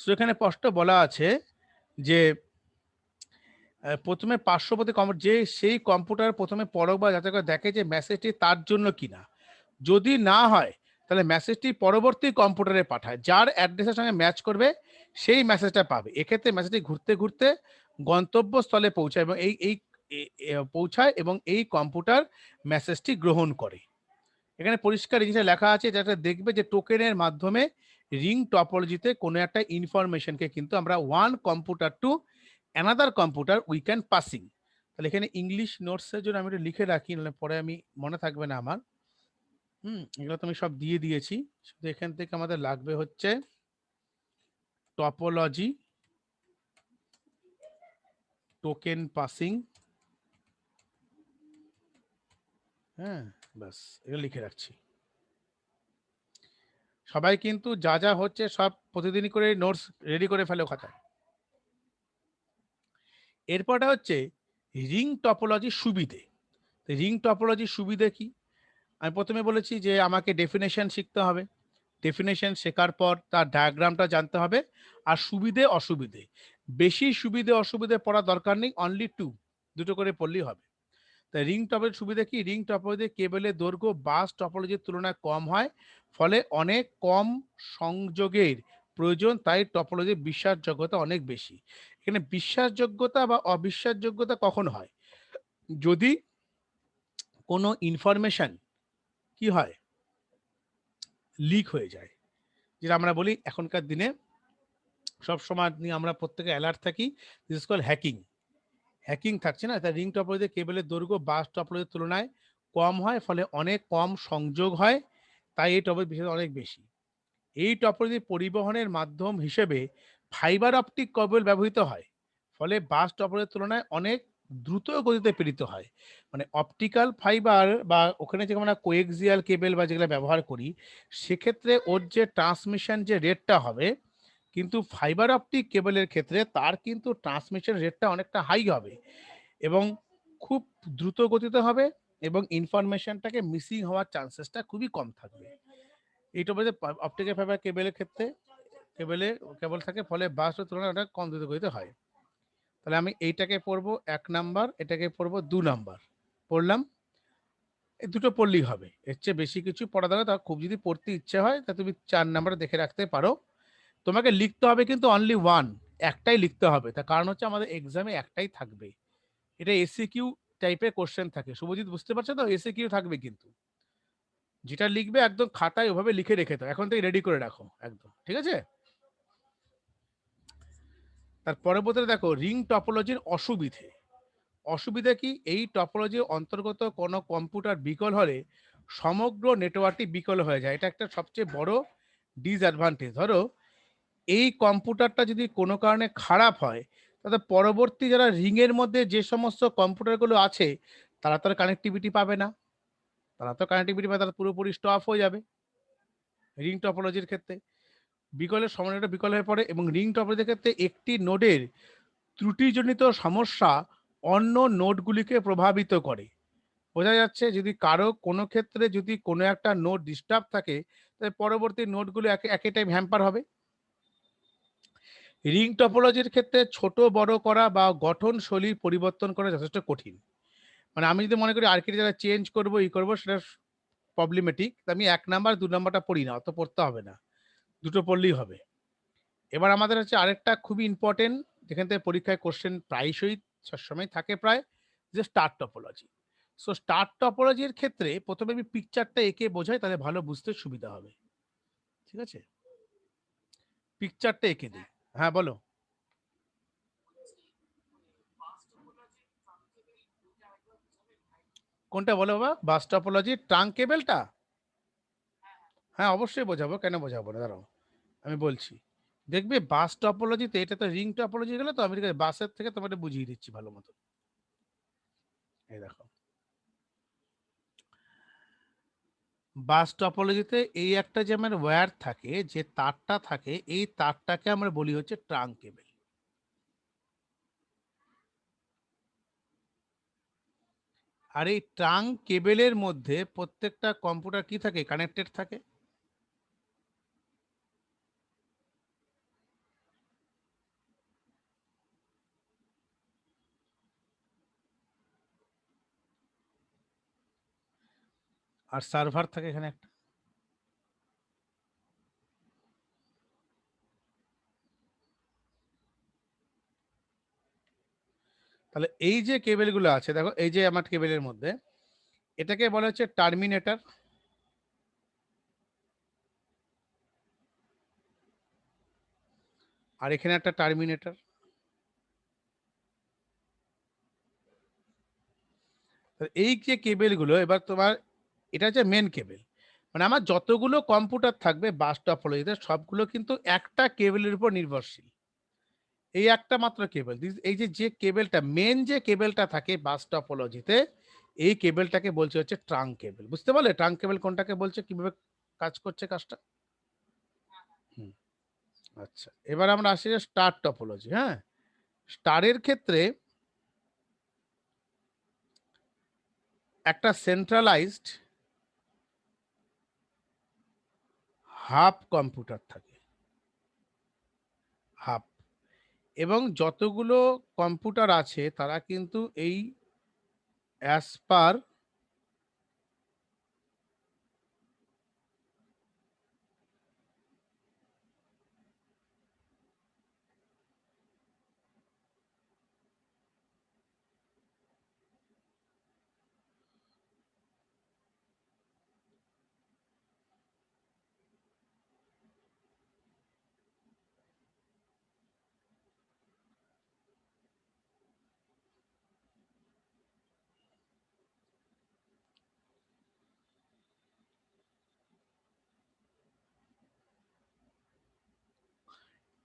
সো এখানে স্পষ্ট বলা আছে যে প্রথমে পার্শ্ববর্তী যে সেই কম্পিউটার প্রথমে পরখ বা যাচাই করে দেখে যে মেসেজটি তার জন্য কিনা। যদি না হয় তাহলে মেসেজটি পরবর্তী কম্পিউটারে পাঠায়, যার অ্যাড্রেসের সঙ্গে ম্যাচ করবে সেই মেসেজটা পাবে। এক্ষেত্রে মেসেজটি ঘুরতে ঘুরতে গন্তব্যস্থলে পৌঁছায় এবং পৌঁছায় এবং এই কম্পিউটার মেসেজটি গ্রহণ করে। এখানে পরিষ্কার এই জিনিসটা লেখা আছে, যেটা দেখবে যে টোকেনের মাধ্যমে রিং টপোলজিতে কোনো একটা ইনফরমেশনকে কিন্তু আমরা one computer to another computer we can passing. তাহলে এখানে ইংলিশ নোটসের জন্য আমি এটা লিখে রাখি, নাহলে পরে আমি মনে থাকবে না আমার। এগুলো তো আমি সব দিয়ে দিয়েছি, শুধু এখান থেকে আমাদের লাগবে হচ্ছে টপোলজি, টোকেন পাসিং, হ্যাঁ বাস এগুলো লিখে রাখছি। সবাই কিন্তু যা যা হচ্ছে সব প্রতিদিনই করে নোটস রেডি করে ফেলো খাতায়। এরপরটা হচ্ছে রিং টপোলজির সুবিধে। রিং টপোলজির সুবিধে কি? আমি প্রথমে বলেছি যে আমাকে ডেফিনেশন শিখতে হবে। ডেফিনেশন শেখার পর তার ডায়াগ্রামটা জানতে হবে। আর সুবিধে অসুবিধে, বেশি সুবিধে অসুবিধে পড়ার দরকার নেই, অনলি দুটো করে পড়লেই হবে। তাই রিং টপোলজির সুবিধা কি? রিং টপোলজি কেবলের দৈর্ঘ্য বাস টপোলজির তুলনায় কম হয়, ফলে অনেক কম সংযোগের প্রয়োজন, তাই টপোলজির বিশ্বাসযোগ্যতা অনেক বেশি। এখানে বিশ্বাসযোগ্যতা বা অবিশ্বাসযোগ্যতা কখন হয়? যদি কোনো ইনফরমেশন কি হয়, লিক হয়ে যায়। যেটা আমরা বলি এখনকার দিনে সব সময় নিয়ে আমরা প্রত্যেকে অ্যালার্ট থাকি, দিস কল হ্যাকিং। হ্যাকিং থাকছে না, তাই রিং টপোলজিতে কেবলের দৈর্ঘ্য বাস টপোলজির তুলনায় কম হয়, ফলে অনেক কম সংযোগ হয়, তাই এই টপোলজি বিশেষ অনেক বেশি। এই টপোলজি পরিবহনের মাধ্যম হিসেবে ফাইবার অপটিক কেবল ব্যবহৃত হয়, ফলে বাস টপোলজির তুলনায় অনেক দ্রুত গতিতে প্রেরিত হয়। মানে অপটিক্যাল ফাইবার বা ওখানে যে আমরা কোয়েক্সিয়াল কেবল বা যেগুলো ব্যবহার করি, সেক্ষেত্রে ওর যে ট্রান্সমিশন যে রেটটা হবে, কিন্তু ফাইবার অপটিক কেবলের ক্ষেত্রে তার কিন্তু ট্রান্সমিশন রেটটা অনেকটা হাই হবে এবং খুব দ্রুত গতিতে হবে, এবং ইনফরমেশনটাকে মিসিং হওয়ার চান্সেসটা খুবই কম থাকবে। এইটা বলতে অপটিক্যাল ফাইবার কেবলের ক্ষেত্রে কেবলে কেবল থাকে, ফলে বাসের তুলনায় ওটা কম দ্রুত গতিতে হয়। তাহলে আমি এইটাকে পড়বো 1 নাম্বার, এটাকে পড়বো 2 নাম্বার। পড়লাম, এই দুটো পড়লেই হবে, এর চেয়ে বেশি কিছু পড়া দরকার। তা খুব যদি পড়তে ইচ্ছে হয় তা তুমি 4 নাম্বার দেখে রাখতে পারো। তোমাকে লিখতে হবে কিন্তু অনলি ওয়ান, একটাই লিখতে হবে। তার কারণ হচ্ছে আমাদের এক্সামে একটাই থাকবে, এটা এসিকিউ টাইপের কোশ্চেন থাকে। শুভজিৎ বুঝতে পারছো তো? এসিকিউ থাকবে কিন্তু, যেটা লিখবে একদম খাতায় ওভাবে লিখে রেখে দাও, এখন থেকে রেডি করে রাখো একদম, ঠিক আছে? তার পরবর্তীতে দেখো রিং টপোলজির অসুবিধে। অসুবিধা কি? এই টপোলজির অন্তর্গত কোনো কম্পিউটার বিকল হলে সমগ্র নেটওয়ার্কটি বিকল হয়ে যায়, এটা একটা সবচেয়ে বড় ডিসঅ্যাডভান্টেজ। ধরো এই কম্পিউটারটা যদি কোনো কারণে খারাপ হয়, তাহলে পরবর্তী যারা রিংয়ের মধ্যে যে সমস্ত কম্পিউটারগুলো আছে, তারা তো কানেক্টিভিটি পাবে না। তারা পুরোপুরি স্টপ হয়ে যাবে রিং টপোলজির ক্ষেত্রে। বিকলের সময়টা বিকল হয়ে পড়ে, এবং রিং টপোলজির ক্ষেত্রে একটি নোডের ত্রুটিজনিত সমস্যা অন্য নোডগুলিকে প্রভাবিত করে। বোঝা যাচ্ছে, যদি কারো কোনো ক্ষেত্রে যদি কোনো একটা নোড ডিস্টার্ব থাকে, তাহলে পরবর্তী নোডগুলো একে টাইম হ্যাম্পার হবে। রিং টপোলজির ক্ষেত্রে ছোট বড় করা বা গঠন শৈলী পরিবর্তন করা যথেষ্ট কঠিন। মানে আমি যদি মনে করি আর্কিটেকচার চেঞ্জ করবো ই করবো, সেটা প্রবলেমেটিক। আমি 1 নাম্বার 2 নাম্বারটা পড়ি না, অত পড়তে হবে না, দুটো পড়লেই হবে। এবার আমাদের হচ্ছে আরেকটা খুবই ইম্পর্টেন্ট, যেখান থেকে পরীক্ষায় কোশ্চেন প্রায়শই সবসময় থাকে প্রায়, যে স্টার টপোলজি। সো স্টার টপোলজির ক্ষেত্রে প্রথমে আমি পিকচারটা এঁকে বোঝাই, তাহলে ভালো বুঝতে সুবিধা হবে। ঠিক আছে, পিকচারটা এঁকে দিই। হ্যাঁ বলো। কোনটা বলো বাবা? বাস টপোলজি ট্রাঙ্ক কেবেলটা? হ্যাঁ অবশ্যই বোঝাবো, কেন বোঝাবো না, দাঁড়াও আমি বলছি। দেখবে বাস টপোলজিতে, এটা তো রিং টপোলজি গেলে তো, আমি বাসের থেকে তোমাকে বুঝিয়ে দিচ্ছি ভালো মতো। এই দেখো, বাস টপোলজিতে এই একটা যে আমার ওয়্যার থাকে, যে তারটা থাকে, এই তারটাকে আমরা বলি হচ্ছে ট্রাঙ্ক কেবল। আর এই ট্রাঙ্ক কেবেলের মধ্যে প্রত্যেকটা কম্পিউটার কি থাকে? কানেক্টেড থাকে। আর সার্ভার থাকে এখানে একটা। তাহলে এই যে কেবেলগুলো আছে, দেখো এই যে আমার কেবেলের মধ্যে, এটাকে বলা হচ্ছে টার্মিনেটর। আর এখানে একটা টার্মিনেটর। এই যে কেবেলগুলো, এবার তোমার এটা হচ্ছে মেন কেবেল। মানে আমার যতগুলো কম্পিউটার থাকবে বাস টপোলজিতে, সবগুলো কিন্তু একটা কেবেলের উপর নির্ভরশীল। এই একটা মাত্র কেবল, এই যে যে কেবেলটা মেন, যে কেবেলটা থাকে বাস টপোলজিতে, এই কেবেলটাকে বলছে হচ্ছে ট্রাঙ্ক কেবল। বুঝতে পারলে ট্রাঙ্ক কেবল কোনটাকে বলছে, কিভাবে কাজ করছে কাজটা? হুম, আচ্ছা এবার আমরা আসি স্টার টপোলজি। হ্যাঁ, স্টারের ক্ষেত্রে একটা সেন্ট্রালাইজড হাব কম্পিউটার থাকে, হাব, এবং যতগুলো কম্পিউটার আছে তারা কিন্তু এই অ্যাজ পার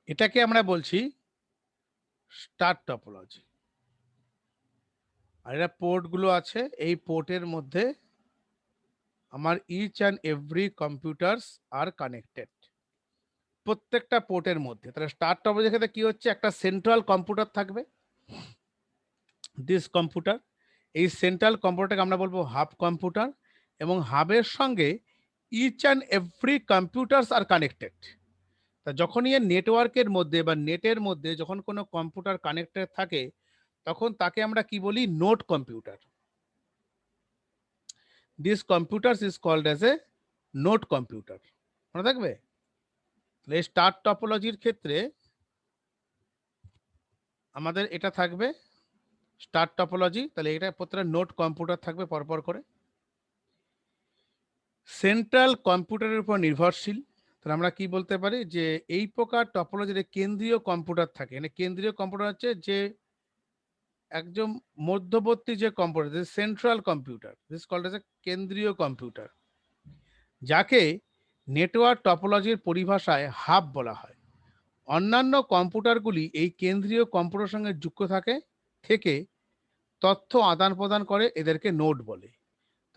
এটাকে আমরা বলছি স্টার টপোলজি। আর এরা পোর্টগুলো আছে, এই পোর্টের মধ্যে আমার each and every computers are connected, প্রত্যেকটা পোর্টের মধ্যে। তাহলে স্টার টপোলজির ক্ষেত্রে কি হচ্ছে, একটা সেন্ট্রাল কম্পিউটার থাকবে, দিস কম্পিউটার, এই সেন্ট্রাল কম্পিউটারকে আমরা বলবো হাব কম্পিউটার, এবং হাবের সঙ্গে each and every computers are connected. তা যখনই এর নেটওয়ার্কের মধ্যে বা নেটের মধ্যে যখন কোনো কম্পিউটার কানেক্টেড থাকে তখন তাকে আমরা কি বলি, node computer. This computer is called as a node computer, মনে থাকবে। এই স্টার টপোলজির ক্ষেত্রে আমাদের এটা থাকবে স্টার টপোলজি, তাহলে এটা প্রত্যেকটা নোড কম্পিউটার থাকবে পরপর করে, সেন্ট্রাল কম্পিউটারের উপর নির্ভরশীল। তাহলে আমরা কি বলতে পারি যে এই প্রকার টপোলজির কেন্দ্রীয় কম্পিউটার থাকে, মানে কেন্দ্রীয় কম্পিউটার হচ্ছে যে একদম মধ্যবর্তী যে computer, central computer, this called as a কেন্দ্রীয় কম্পিউটার, যাকে নেটওয়ার্ক টপোলজির পরিভাষায় হাব বলা হয়। অন্যান্য কম্পিউটারগুলি এই কেন্দ্রীয় কম্পিউটারের সঙ্গে যুক্ত থেকে তথ্য আদান প্রদান করে, এদেরকে নোড বলে।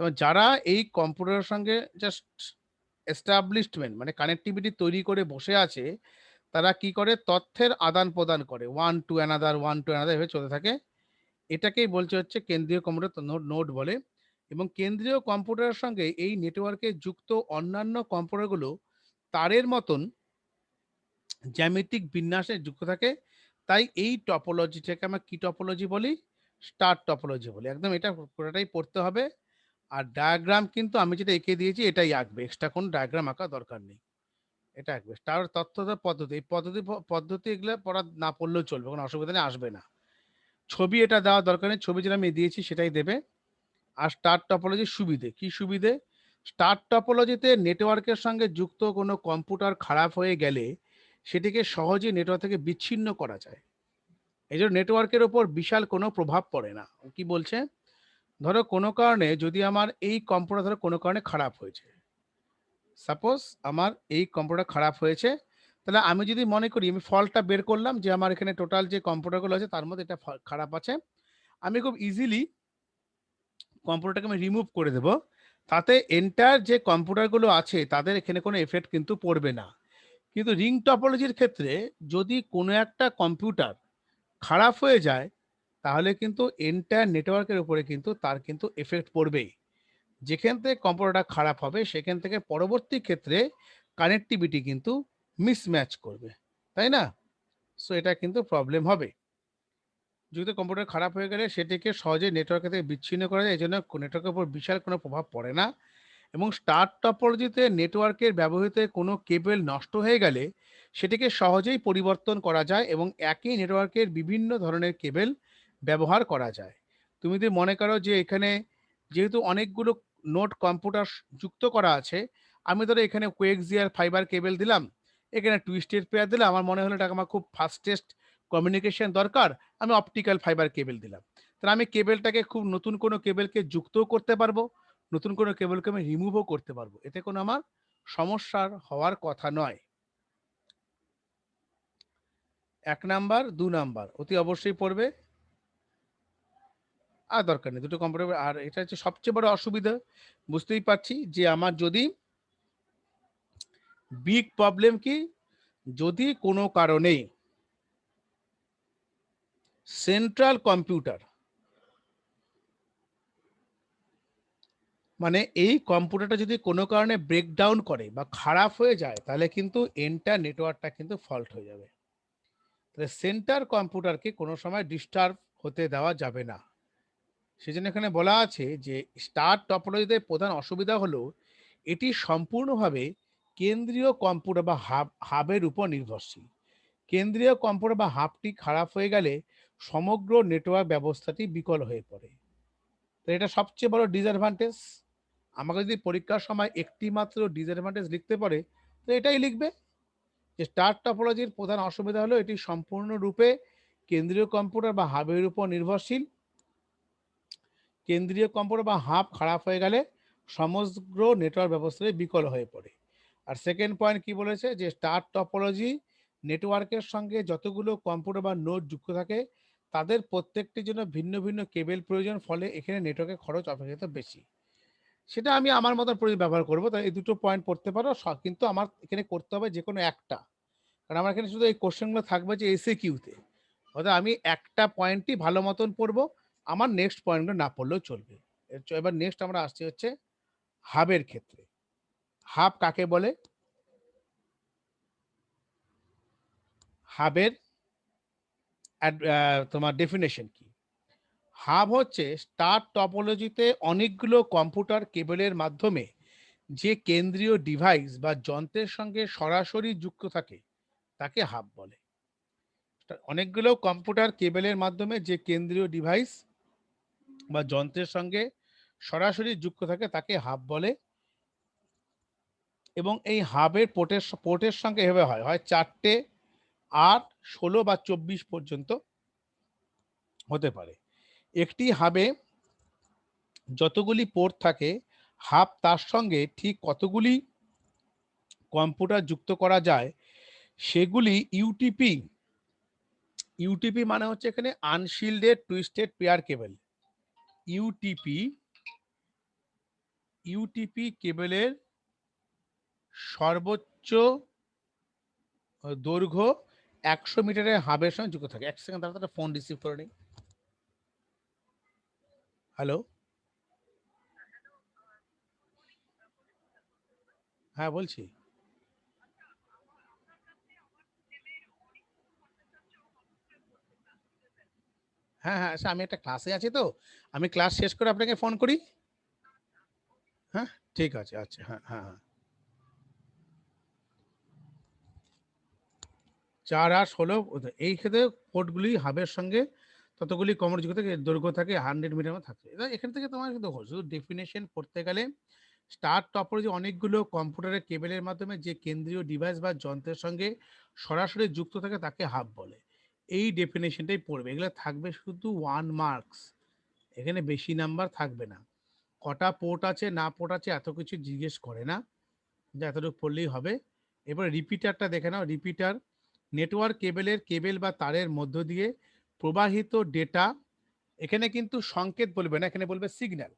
তবে যারা এই কম্পিউটারের সঙ্গে জাস্ট এস্টাবলিশমেন্ট মানে কানেক্টিভিটি তৈরি করে বসে আছে, তারা কি করে, তথ্যের আদান প্রদান করে, ওয়ান টু অ্যানাদার এভাবে চলতে থাকে। এটাকেই বলছে হচ্ছে কেন্দ্রীয় কম্পিউটার নোড বলে। এবং কেন্দ্রীয় কম্পিউটারের সঙ্গে এই নেটওয়ার্কে যুক্ত অন্যান্য কম্পিউটারগুলো তারের মতন জ্যামিতিক বিন্যাসে যুক্ত থাকে। তাই এই টপোলজিটাকে আমরা কি টপোলজি বলি, স্টার টপোলজি বলি। একদম এটা পুরোটাই পড়তে হবে। আর ডায়াগ্রাম কিন্তু আমি যেটা এঁকে দিয়েছি এটাই আঁকবে, এক্সট্রা কোন ডায়াগ্রাম আঁকা দরকার নেই, এটা আঁকবে। স্টার তথ্য পদ্ধতি, এই পদ্ধতি এগুলো পড়া না পড়লেও চলবে, কোনো অসুবিধা নেই, আসবে না। ছবি এটা দেওয়া দরকার নেই, ছবি যেটা আমি দিয়েছি সেটাই দেবে। আর স্টার টপোলজির সুবিধে কি, সুবিধে স্টার টপোলজিতে নেটওয়ার্কের সঙ্গে যুক্ত কোনো কম্পিউটার খারাপ হয়ে গেলে সেটিকে সহজেই নেটওয়ার্ক থেকে বিচ্ছিন্ন করা যায়। এই জন্য নেটওয়ার্কের ওপর বিশাল কোনো প্রভাব পড়ে না। কি বলছে, ধরো কোনো কারণে যদি আমার এই কম্পিউটার ধরো কোনো কারণে খারাপ হয়েছে, সাপোজ আমার এই কম্পিউটার খারাপ হয়েছে, তাহলে আমি যদি মনে করি আমি ফল্টটা বের করলাম যে আমার এখানে টোটাল যে কম্পিউটারগুলো আছে তার মধ্যে এটা খারাপ আছে, আমি খুব ইজিলি কম্পিউটারটাকে আমি রিমুভ করে দেব, তাতে এন্টার যে কম্পিউটারগুলো আছে তাদের এখানে কোনো এফেক্ট কিন্তু পড়বে না। কিন্তু রিং টপোলজির ক্ষেত্রে যদি কোনো একটা কম্পিউটার খারাপ হয়ে যায় তাহলে কিন্তু এন্টার নেটওয়ার্কের উপরে কিন্তু তার কিন্তু এফেক্ট পড়বেই। যেখান থেকে কম্পিউটারটা খারাপ হবে সেখান থেকে পরবর্তী ক্ষেত্রে কানেক্টিভিটি কিন্তু মিসম্যাচ করবে, তাই না? সো এটা কিন্তু প্রবলেম হবে। যদি কম্পিউটার খারাপ হয়ে গেলে সেটিকে সহজে নেটওয়ার্ক থেকে বিচ্ছিন্ন করা যায়, এই জন্য নেটওয়ার্কের উপর বিশাল কোনো প্রভাব পড়ে না। এবং স্টার টপোলজিতে নেটওয়ার্কের ব্যবহৃত কোনো কেবল নষ্ট হয়ে গেলে সেটিকে সহজেই পরিবর্তন করা যায় এবং একই নেটওয়ার্কের বিভিন্ন ধরনের কেবল ব্যবহার করা যায়। তুমি যদি মনে করো যে এখানে যেহেতু অনেকগুলো নোট কম্পিউটার যুক্ত করা আছে, আমি ধরো এখানে কোয়েক্সিয়াল ফাইবার কেবল দিলাম, এখানে টুইস্টেড পেয়ার দিলাম, আমার মনে হলো এটা আমার খুব ফাস্টেস্ট কমিউনিকেশন দরকার, আমি অপটিক্যাল ফাইবার কেবল দিলাম। তাহলে আমি কেবলটাকে খুব নতুন কোনো কেবলকে যুক্তও করতে পারবো, নতুন কোনো কেবলকে আমি রিমুভও করতে পারবো, এতে কোনো আমার সমস্যার হওয়ার কথা নয়। 1 নাম্বার 2 নাম্বার অতি অবশ্যই পড়বে, আর দরকার নেই দুটো কম্পিউটার। আর এটা হচ্ছে সবচেয়ে বড় অসুবিধা, বুঝতেই পারছি যে আমার যদি বিগ প্রবলেম কি, যদি কোনো কারণে সেন্ট্রাল কম্পিউটার মানে এই কম্পিউটারটা যদি কোনো কারণে ব্রেকডাউন করে বা খারাপ হয়ে যায় তাহলে কিন্তু এন্টার নেটওয়ার্কটা কিন্তু ফল্ট হয়ে যাবে। তাহলে সেন্টার কম্পিউটারকে কোনো সময় ডিস্টার্ব হতে দেওয়া যাবে না। সেজন্য এখানে বলা আছে যে স্টার টপোলজিতে প্রধান অসুবিধা হলো এটি সম্পূর্ণভাবে কেন্দ্রীয় কম্পিউটার বা হাবের উপর নির্ভরশীল। কেন্দ্রীয় কম্পিউটার বা হাবটি খারাপ হয়ে গেলে সমগ্র নেটওয়ার্ক ব্যবস্থাটি বিকল হয়ে পড়ে। তো এটা সবচেয়ে বড় ডিসঅ্যাডভান্টেজ। আমাকে যদি পরীক্ষার সময় একটি মাত্র ডিসঅ্যাডভান্টেজ লিখতে পারে তো এটাই লিখবে যে স্টার টপোলজির প্রধান অসুবিধা হলো এটি সম্পূর্ণরূপে কেন্দ্রীয় কম্পিউটার বা হাবের উপর নির্ভরশীল। কেন্দ্রীয় কম্পিউটার বা হাব খারাপ হয়ে গেলে সমগ্র নেটওয়ার্ক ব্যবস্থায় বিকল হয়ে পড়ে। আর সেকেন্ড পয়েন্ট কি বলেছে যে স্টার টপোলজি নেটওয়ার্কের সঙ্গে যতগুলো কম্পিউটার বা নোড যুক্ত থাকে তাদের প্রত্যেকটির জন্য ভিন্ন ভিন্ন কেবল প্রয়োজন, ফলে এখানে নেটওয়ার্কের খরচ অপেক্ষাকৃত বেশি। সেটা আমি আমার মতন প্রয়োজন ব্যবহার করবো, তাই এই দুটো পয়েন্ট পড়তে পারো, কিন্তু আমার এখানে করতে হবে যে কোনো একটা, কারণ আমার এখানে শুধু এই কোশ্চেনগুলো থাকবে যে এসে কিউতে, অর্থাৎ আমি একটা পয়েন্টই ভালো মতন পড়বো, আমার নেক্সট পয়েন্টগুলো না পড়লেও চলবে। এবার নেক্সট আমরা আসছি হচ্ছে হাবের ক্ষেত্রে। হাব কাকে বলে? হাবের তোমার ডেফিনেশন কি? হাব হচ্ছে স্টার টপোলজিতে অনেকগুলো কম্পিউটার কেবলের মাধ্যমে যে কেন্দ্রীয় ডিভাইস বা যন্ত্রের সঙ্গে সরাসরি যুক্ত থাকে তাকে হাব বলে। অনেকগুলো কম্পিউটার কেবলের মাধ্যমে যে কেন্দ্রীয় ডিভাইস বা যন্ত্রের সঙ্গে সরাসরি যুক্ত থাকে তাকে হাব বলে। এবং এই হাবের পোর্টের সঙ্গে এভাবে হয়, হয় 4টে, 8, 16 বা 24 পর্যন্ত হতে পারে। একটি হাবে যতগুলি পোর্ট থাকে হাব তার সঙ্গে ঠিক কতগুলি কম্পিউটার যুক্ত করা যায় সেগুলি ইউটিপি। ইউটিপি মানে হচ্ছে এখানে unshielded twisted pair cable. UTP, UTP কেবলের সর্বোচ্চ দৈর্ঘ্য 100 মিটারের হাবের সঙ্গে যুক্ত থাকে। এক সেকেন্ড তারা ফোন রিসিভ করে নিই। হ্যালো, হ্যাঁ বলছি। হ্যাঁ হ্যাঁ, আচ্ছা আমি একটা ক্লাসে আছি, তো আমি ক্লাস শেষ করে আপনাকে ফোন করি। হ্যাঁ ঠিক আছে, আচ্ছা, হ্যাঁ হ্যাঁ হ্যাঁ। 4 আর 16 এই ক্ষেত্রে পোর্টগুলি হাবের সঙ্গে ততগুলি কমর যুক্ত থাকে, দৈর্ঘ্য থাকে 100 মিটার থাকে। এখান থেকে তোমার কিন্তু শুধু ডেফিনেশন পড়তে গেলে স্টার টপোলজি অনেকগুলো কম্পিউটারের কেবলের মাধ্যমে যে কেন্দ্রীয় ডিভাইস বা যন্ত্রের সঙ্গে সরাসরি যুক্ত থাকে তাকে হাব বলে। এই ডেফিনেশনটাই পড়বে, এগুলো থাকবে শুধু 1 মার্কস, এখানে বেশি নাম্বার থাকবে না। কটা পোর্ট আছে না পোর্ট আছে এত কিছু জিজ্ঞেস করে না, যে এতটুকু পড়লেই হবে। এবার রিপিটারটা দেখে নাও। রিপিটার নেটওয়ার্ক কেবলের কেবল বা তারের মধ্য দিয়ে প্রবাহিত ডেটা, এখানে কিন্তু সংকেত বলবে না, এখানে বলবে সিগন্যাল,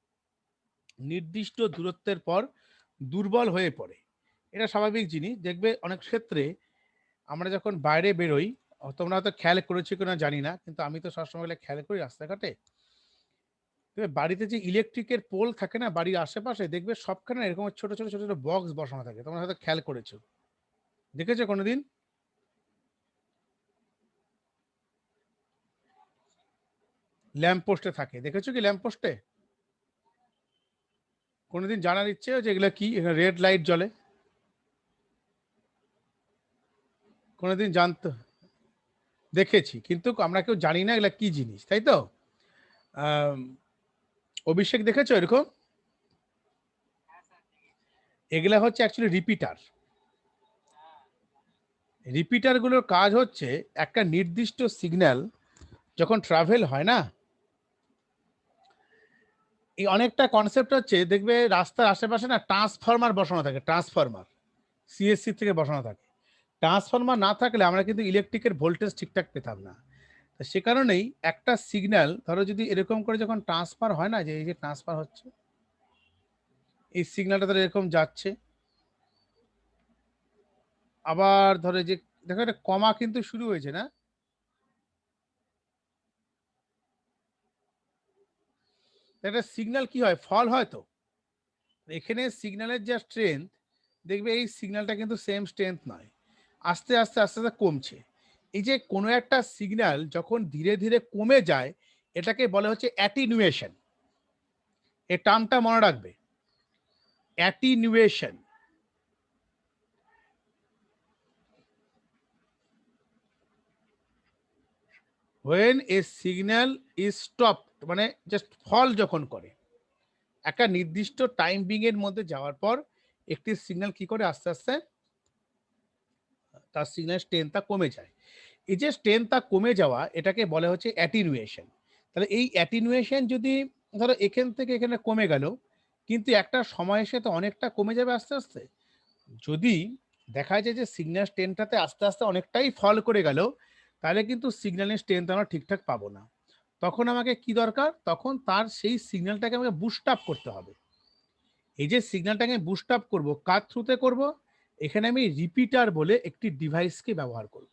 নির্দিষ্ট দূরত্বের পর দুর্বল হয়ে পড়ে। এটা স্বাভাবিক জিনিস। দেখবে অনেক ক্ষেত্রে আমরা যখন বাইরে বেরোই, তোমরা হয়তো খেয়াল করেছো কিনা জানি না, কিন্তু আমি তো সবসময় খেয়াল করি রাস্তাঘাটে, তবে বাড়িতে যে ইলেকট্রিকের পোল থাকে না বাড়ির আশেপাশে, দেখবে সবখানে এরকম ছোট ছোট ছোট ছোট বক্স বসানো থাকে, তোমরা হয়তো খেয়াল করেছো, দেখেছো কোনোদিন? ল্যাম্প পোস্টে থাকে, দেখেছো কি ল্যাম্প পোস্টে? কোনোদিন জানার ইচ্ছে যে এগুলো কি, রেড লাইট জ্বলে, কোনোদিন জানতো? দেখেছি, কিন্তু আমরা কেউ জানি না এগুলা কি জিনিস, তাই তো? আম, অভিষেক দেখেছো এরকম? এগুলা হচ্ছে অ্যাকচুয়ালি রিপিটার। রিপিটার গুলোর কাজ হচ্ছে একটা নির্দিষ্ট সিগন্যাল যখন ট্রাভেল হয় না, এই অনেকটা কনসেপ্ট হচ্ছে, দেখবে রাস্তার আশেপাশে না ট্রান্সফরমার বসানো থাকে, ট্রান্সফরমার সিএসসি থেকে বসানো থাকে। ট্রান্সফরমার না থাকলে আমরা কিন্তু ইলেকট্রিকের ভোল্টেজ ঠিকঠাক পেতাম না। তো সে কারণেই একটা সিগন্যাল ধরো যদি এরকম করে যখন ট্রান্সফার হয় না, যে এই যে ট্রান্সফার হচ্ছে, এই সিগন্যালটা ধরো এরকম যাচ্ছে, আবার ধরো যে দেখো একটা কমা কিন্তু শুরু হয়েছে না, একটা সিগন্যাল কি হয়, ফল হয় তো। এখানে সিগন্যালের যা স্ট্রেংথ, দেখবে এই সিগন্যালটা কিন্তু সেম স্ট্রেংথ নয়, আস্তে আস্তে আস্তে আস্তে কমছে। এই যে কোনো একটা সিগন্যাল যখন ধীরে ধীরে কমে যায়, এটাকে বলে হচ্ছে অ্যাটিনুয়েশন। এই টার্মটা মনে রাখবে, attenuation. When a signal is stop, মানে জাস্ট ফল যখন করে, একটা নির্দিষ্ট টাইমিং এর মধ্যে যাওয়ার পর একটি সিগন্যাল কি করে আস্তে আস্তে তার সিগন্যাল স্ট্রেংথটা কমে যায়। এই যে স্ট্রেংথটা কমে যাওয়া, এটাকে বলে হচ্ছে অ্যাটিনুয়েশন। তাহলে এই অ্যাটিনুয়েশন যদি ধরো এখান থেকে এখানে কমে গেল, কিন্তু একটা সময় এসে তো অনেকটা কমে যাবে আস্তে আস্তে। যদি দেখা যায় যে সিগন্যাল স্ট্রেংথটাতে আস্তে আস্তে অনেকটাই ফল করে গেল, তাহলে কিন্তু সিগন্যালের স্ট্রেংথ আমরা ঠিকঠাক পাবো না। তখন আমাকে কি দরকার, তখন তার সেই সিগন্যালটাকে আমাকে বুস্ট আপ করতে হবে। এই যে সিগন্যালটাকে বুস্ট আপ করবো, কার থ্রুতে করব, এখানে আমি রিপিটার বলে একটি ডিভাইসকে ব্যবহার করব।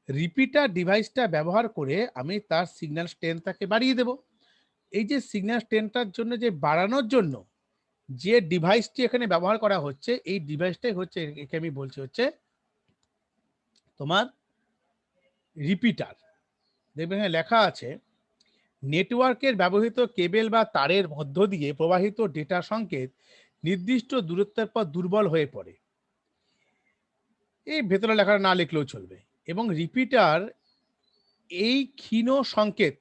রিপিটার ডিভাইসটা ব্যবহার করে আমি তার সিগন্যাল স্ট্রেংথটাকে বাড়িয়ে দেব। এই যে সিগন্যাল স্ট্রেংথটার জন্য যে বাড়ানোর জন্য যে ডিভাইসটি এখানে ব্যবহার করা হচ্ছে, এই ডিভাইসটাই হচ্ছে, একে আমি বলছি হচ্ছে তোমার রিপিটার। দেখবে এখানে লেখা আছে, নেটওয়ার্কের ব্যবহৃত কেবল বা তারের মধ্য দিয়ে প্রবাহিত ডেটা সংকেত নির্দিষ্ট দূরত্বের পর দুর্বল হয়ে পড়ে। এই ভেতরে লেখাটা না লিখলেও চলবে। এবং রিপিটার এই ক্ষীণ সংকেত,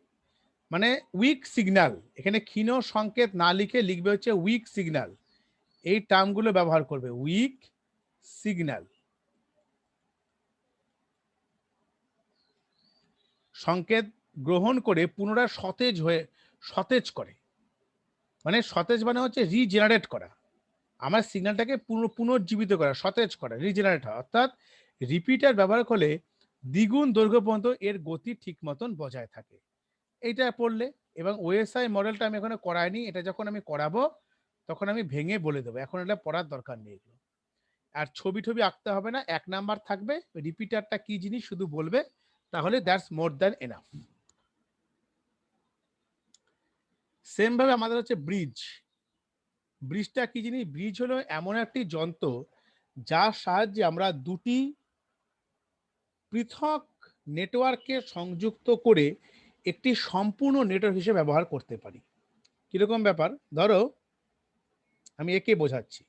মানে উইক সিগন্যাল, এখানে ক্ষীণ সংকেত না লিখে লিখবে হচ্ছে উইক সিগন্যাল। এই টার্মগুলো ব্যবহার করবে, উইক সিগন্যাল। সংকেত গ্রহণ করে পুনরায় সতেজ করে, মানে সতেজ মানে হচ্ছে রিজেনারেট করা, আমার সিগন্যালটাকে পুনর্জীবিত করা, সতেজ করা, রিজেনারেট হয়। অর্থাৎ রিপিটার ব্যবহার করলে দ্বিগুণ দৈর্ঘ্য পর্যন্ত এর গতি ঠিক মতন বজায় থাকে। এইটা পড়লে, এবং ওএসআই মডেলটা আমি এখানে করাইনি, এটা যখন আমি করাবো তখন আমি ভেঙে বলে দেবো, এখন এটা পড়ার দরকার নেই এগুলো। আর ছবি টবি আঁকতে হবে না, 1 নাম্বার থাকবে, রিপিটারটা কি জিনিস শুধু বলবে, তাহলে that's more than enough. Same ভাবে আমাদের হচ্ছে ব্রিজ। ব্রিজটা কি জিনিস, ব্রিজ হলো এমন একটি যন্ত্র যার সাহায্যে আমরা দুটি পৃথক নেটওয়ার্ককে সংযুক্ত করে একটি সম্পূর্ণ নেটওয়ার্ক হিসেবে ব্যবহার করতে পারি। কিরকম ব্যাপার, ধরো আমি একে বোঝাচ্ছি।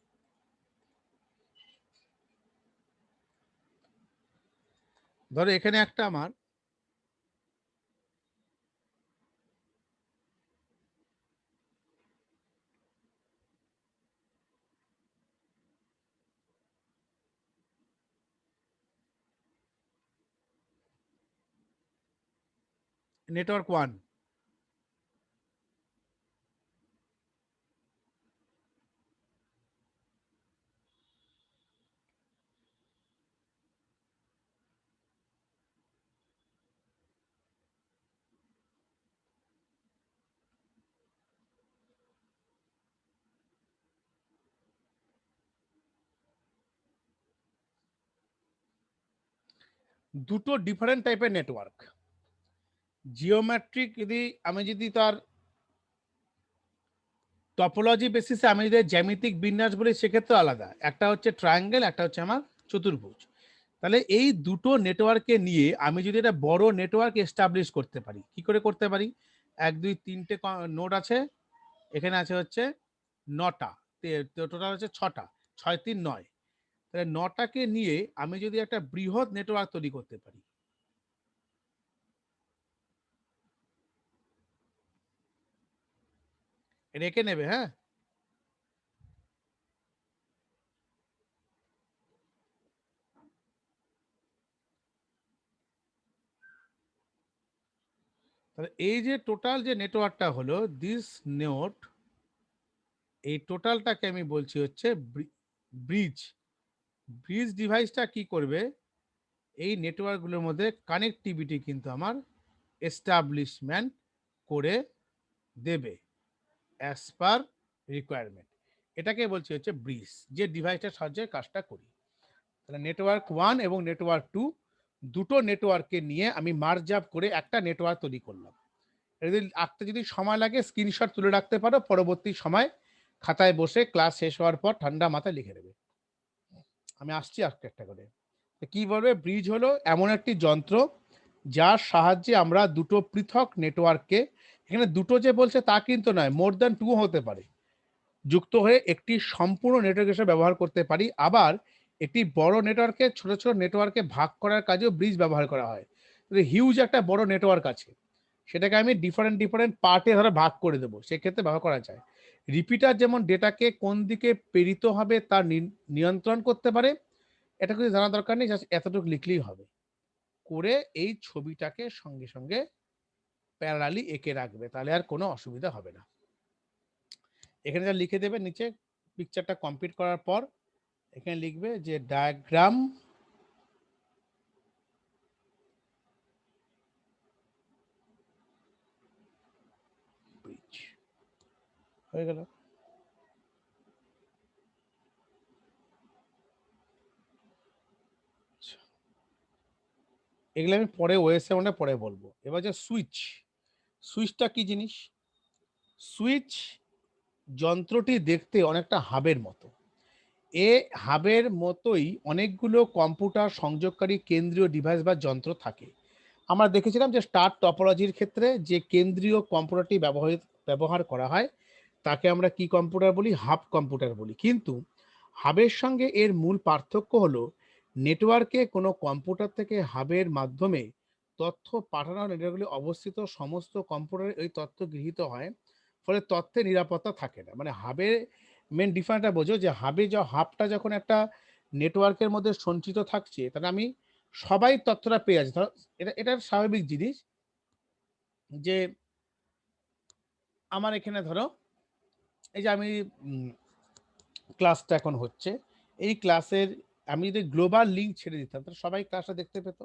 ধরো এখানে একটা আমার নেটওয়ার্ক 1, দুটো ডিফারেন্ট টাইপের নেটওয়ার্ক। জিওমেট্রিক যদি আমি যদি তার টপোলজি বেসিসে আমি যদি জ্যামিতিক বিন্যাস বলি, সেক্ষেত্রে আলাদা, একটা হচ্ছে ট্রায়াঙ্গেল, একটা হচ্ছে আমার চতুর্ভুজ। তাহলে এই দুটো নেটওয়ার্ককে নিয়ে আমি যদি একটা বড় নেটওয়ার্ক এস্টাবলিশ করতে পারি, কি করে করতে পারি, 1 2 3টে নোড আছে, এখানে আছে হচ্ছে 9টা, টোটাল হচ্ছে 6টা, 6 3 9, তাহলে 9টাকে নিয়ে আমি যদি একটা বৃহৎ নেটওয়ার্ক তৈরি করতে পারি, রেখে নেবে, হ্যাঁ। তাহলে এই যে টোটাল যে নেটওয়ার্কটা হলো দিস নোড, এই টোটালটাকে আমি বলছি হচ্ছে ব্রিজ। ব্রিজ ডিভাইসটা কি করবে, এই নেটওয়ার্কগুলোর মধ্যে কানেক্টিভিটি কিন্তু আমার এস্টাবলিশমেন্ট করে দেবে অ্যাজ পার রিকোয়ারমেন্ট। এটাকে বলছি হচ্ছে ব্রিজ, যে ডিভাইসটার সাহায্যে কাজটা করি। তাহলে নেটওয়ার্ক 1 এবং নেটওয়ার্ক 2, দুটো নেটওয়ার্ককে নিয়ে আমি মার্জ আপ করে একটা নেটওয়ার্ক তৈরি করলাম। যদি আঁকতে যদি সময় লাগে স্ক্রিনশট তুলে রাখতে পারো, পরবর্তী সময় খাতায় বসে ক্লাস শেষ হওয়ার পর ঠান্ডা মাথায় লিখে দেবে। আমি আসছি একটা একটা করে। কি বলবে? ব্রিজ হলো এমন একটি যন্ত্র যার সাহায্যে আমরা দুটো পৃথক নেটওয়ার্ককে, এখানে দুটো যে বলছে তা কিন্তু নয়, মোর দ্যান টু হতে পারে, যুক্ত হয়ে একটি সম্পূর্ণ নেটওয়ার্ক হিসেবে ব্যবহার করতে পারি। আবার একটি বড় নেটওয়ার্কে ছোট ছোট নেটওয়ার্কে ভাগ করার কাজেও ব্রিজ ব্যবহার করা হয়। হিউজ একটা বড় নেটওয়ার্ক আছে, সেটাকে আমি ডিফারেন্ট ডিফারেন্ট পার্টে ধরে ভাগ করে দেবো, সেক্ষেত্রে ব্যবহার করা যায়। রিপিটার যেমন ডেটাকে কোন দিকে প্রেরিত হবে তা নিয়ন্ত্রণ করতে পারে। এটা কিছু জানা দরকার নেই, জাস্ট এতটুকু লিখলেই হবে। করে এই ছবিটাকে সঙ্গে সঙ্গে প্যারালালি এঁকে রাখবে, তাহলে আর কোনো অসুবিধা হবে না। এখানে যা লিখে দেবে নিচে, পিকচারটা কমপ্লিট করার পর এখানে লিখবে যে ডায়াগ্রাম ব্রিজ হয়ে গেল। এগুলো আমি পরে ওএসএ মানে পরে বলবো। এবার যে সুইচ, সুইচটা কি জিনিস? সুইচ যন্ত্রটি দেখতে অনেকটা হাবের মতো। এ হাবের মতোই অনেকগুলো কম্পিউটার সংযোগকারী কেন্দ্রীয় ডিভাইস বা যন্ত্র থাকে। আমরা দেখেছিলাম যে স্টার টপোলজির ক্ষেত্রে যে কেন্দ্রীয় কম্পিউটারটি ব্যবহার করা হয় তাকে আমরা কি কম্পিউটার বলি? হাব কম্পিউটার বলি। কিন্তু হাবের সঙ্গে এর মূল পার্থক্য হলো নেটওয়ার্কে কোনো কম্পিউটার থেকে হাবের মাধ্যমে তথ্য পাঠানোর নেটওয়ার্কগুলি অবস্থিত সমস্ত কম্পিউটারে ওই তথ্য গৃহীত হয়, ফলে তথ্যের নিরাপত্তা থাকে না। মানে হাবের মেন ডিফারেন্সটা বোঝো যে হাবটা যখন একটা নেটওয়ার্কের মধ্যে সঞ্চিত থাকছে, তাহলে আমি সবাই তথ্যটা পেয়ে যাচ্ছে। ধরো এটা স্বাভাবিক জিনিস যে আমার এখানে ধরো এই যে আমি ক্লাসটা এখন হচ্ছে, এই ক্লাসের আমি যদি গ্লোবাল লিঙ্ক ছেড়ে দিতাম তাহলে সবাই ক্লাসটা দেখতে পেত।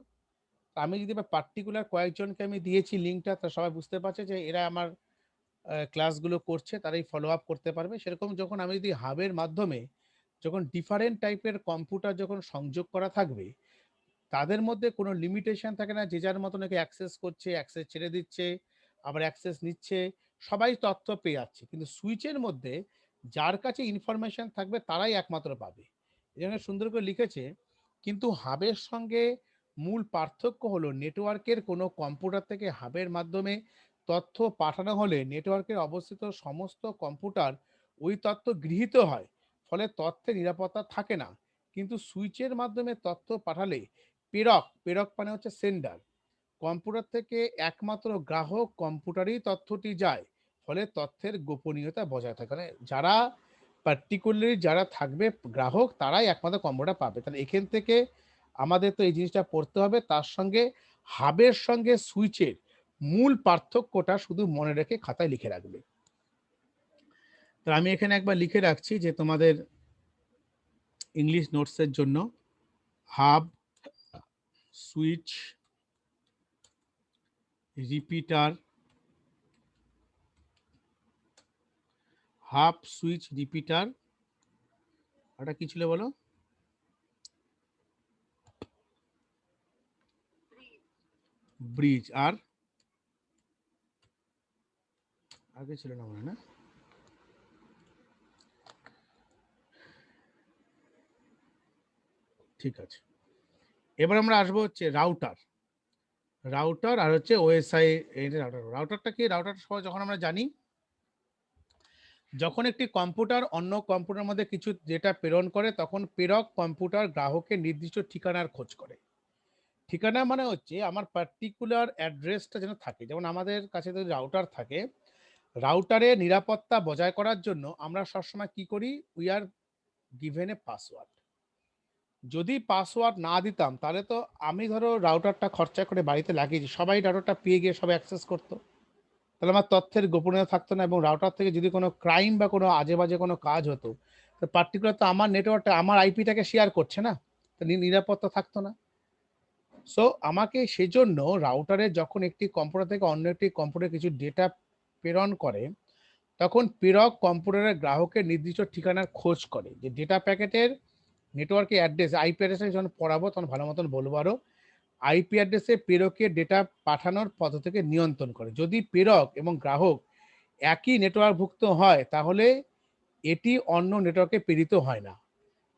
আমি যদি বা পার্টিকুলার কয়েকজনকে আমি দিয়েছি লিঙ্কটা, তা সবাই বুঝতে পারছে যে এরা আমার ক্লাসগুলো করছে, তারাই ফলো আপ করতে পারবে। সেরকম যখন আমি যদি হাবের মাধ্যমে যখন ডিফারেন্ট টাইপের কম্পিউটার যখন সংযোগ করা থাকবে, তাদের মধ্যে কোনো লিমিটেশন থাকে না, যে যার মতো নাকি অ্যাক্সেস করছে, অ্যাক্সেস ছেড়ে দিচ্ছে, আবার অ্যাক্সেস নিচ্ছে, সবাই তথ্য পেয়ে যাচ্ছে। কিন্তু সুইচের মধ্যে যার কাছে ইনফরমেশন থাকবে তারাই একমাত্র পাবে। এখানে সুন্দর করে লিখেছে, কিন্তু হাবের সঙ্গে মূল পার্থক্য হলো নেটওয়ার্কের কোনো কম্পিউটার থেকে হাবের মাধ্যমে তথ্য পাঠানো হলে নেটওয়ার্কের অবস্থিত সমস্ত কম্পিউটার ওই তথ্য গৃহীত হয়, ফলে তথ্যের নিরাপত্তা থাকে না। কিন্তু সুইচের মাধ্যমে তথ্য পাঠালে প্রেরক, প্রেরক মানে হচ্ছে সেন্ডার, কম্পিউটার থেকে একমাত্র গ্রাহক কম্পিউটারেই তথ্যটি যায়, ফলে তথ্যের গোপনীয়তা বজায় থাকে। মানে যারা পার্টিকুলারলি যারা থাকবে গ্রাহক, তারাই একমাত্র কম্পিউটার পাবে। তাহলে এখান থেকে আমাদের তো এই জিনিসটা পড়তে হবে, তার সঙ্গে হাবের সঙ্গে সুইচের মূল পার্থক্যটা শুধু মনে রেখে খাতায় লিখে রাখবে। তো আমি এখানে একবার লিখে রাখছি যে তোমাদের ইংলিশ নোটসের জন্য hub, switch, repeater, hub, switch, repeater, এটা কি ছিল বলো? ব্রিজ। আর আগে ছিল না মনে, না? ঠিক আছে, এবার আমরা আসবো হচ্ছে রাউটার। রাউটার আর হচ্ছে ওএসআই। রাউটারটা কি? রাউটার সহ যখন আমরা জানি, যখন একটি কম্পিউটার অন্য কম্পিউটার মধ্যে কিছু ডেটা প্রেরণ করে, তখন প্রেরক কম্পিউটার গ্রাহকের নির্দিষ্ট ঠিকানার খোঁজ করে। ঠিকানা মানে হচ্ছে আমার পার্টিকুলার অ্যাড্রেসটা যেন থাকে। যেমন আমাদের কাছে যদি রাউটার থাকে, রাউটারের নিরাপত্তা বজায় করার জন্য আমরা সবসময় কি করি? We are given a password. যদি পাসওয়ার্ড না দিতাম তাহলে তো আমি ধরো রাউটারটা খরচা করে বাড়িতে লাগিয়েছি, সবাই রাউটারটা পেয়ে গিয়ে সবাই অ্যাক্সেস করতো, তাহলে আমার তথ্যের গোপনীয়তা থাকতো না। এবং রাউটার থেকে যদি কোনো ক্রাইম বা কোনো আজে বাজে কোনো কাজ হতো, তো পার্টিকুলার তো আমার নেটওয়ার্কটা আমার আইপিটাকে শেয়ার করছে না, তো নিরাপত্তা থাকতো না। সো আমাকে সেজন্য রাউটারে যখন একটি কম্পিউটার থেকে অন্য একটি কম্পিউটারে কিছু ডেটা প্রেরণ করে, তখন প্রেরক কম্পিউটারের গ্রাহকের নির্দিষ্ট ঠিকানার খোঁজ করে। যে ডেটা প্যাকেটের নেটওয়ার্কে অ্যাড্রেস, আইপি অ্যাড্রেসে যখন পড়াবো তখন ভালো মতন বলবো আরো, আইপি অ্যাড্রেসে প্রেরকের ডেটা পাঠানোর পদ্ধতিকে নিয়ন্ত্রণ করে। যদি প্রেরক এবং গ্রাহক একই নেটওয়ার্কভুক্ত হয়, তাহলে এটি অন্য নেটওয়ার্কে প্রেরিত হয় না।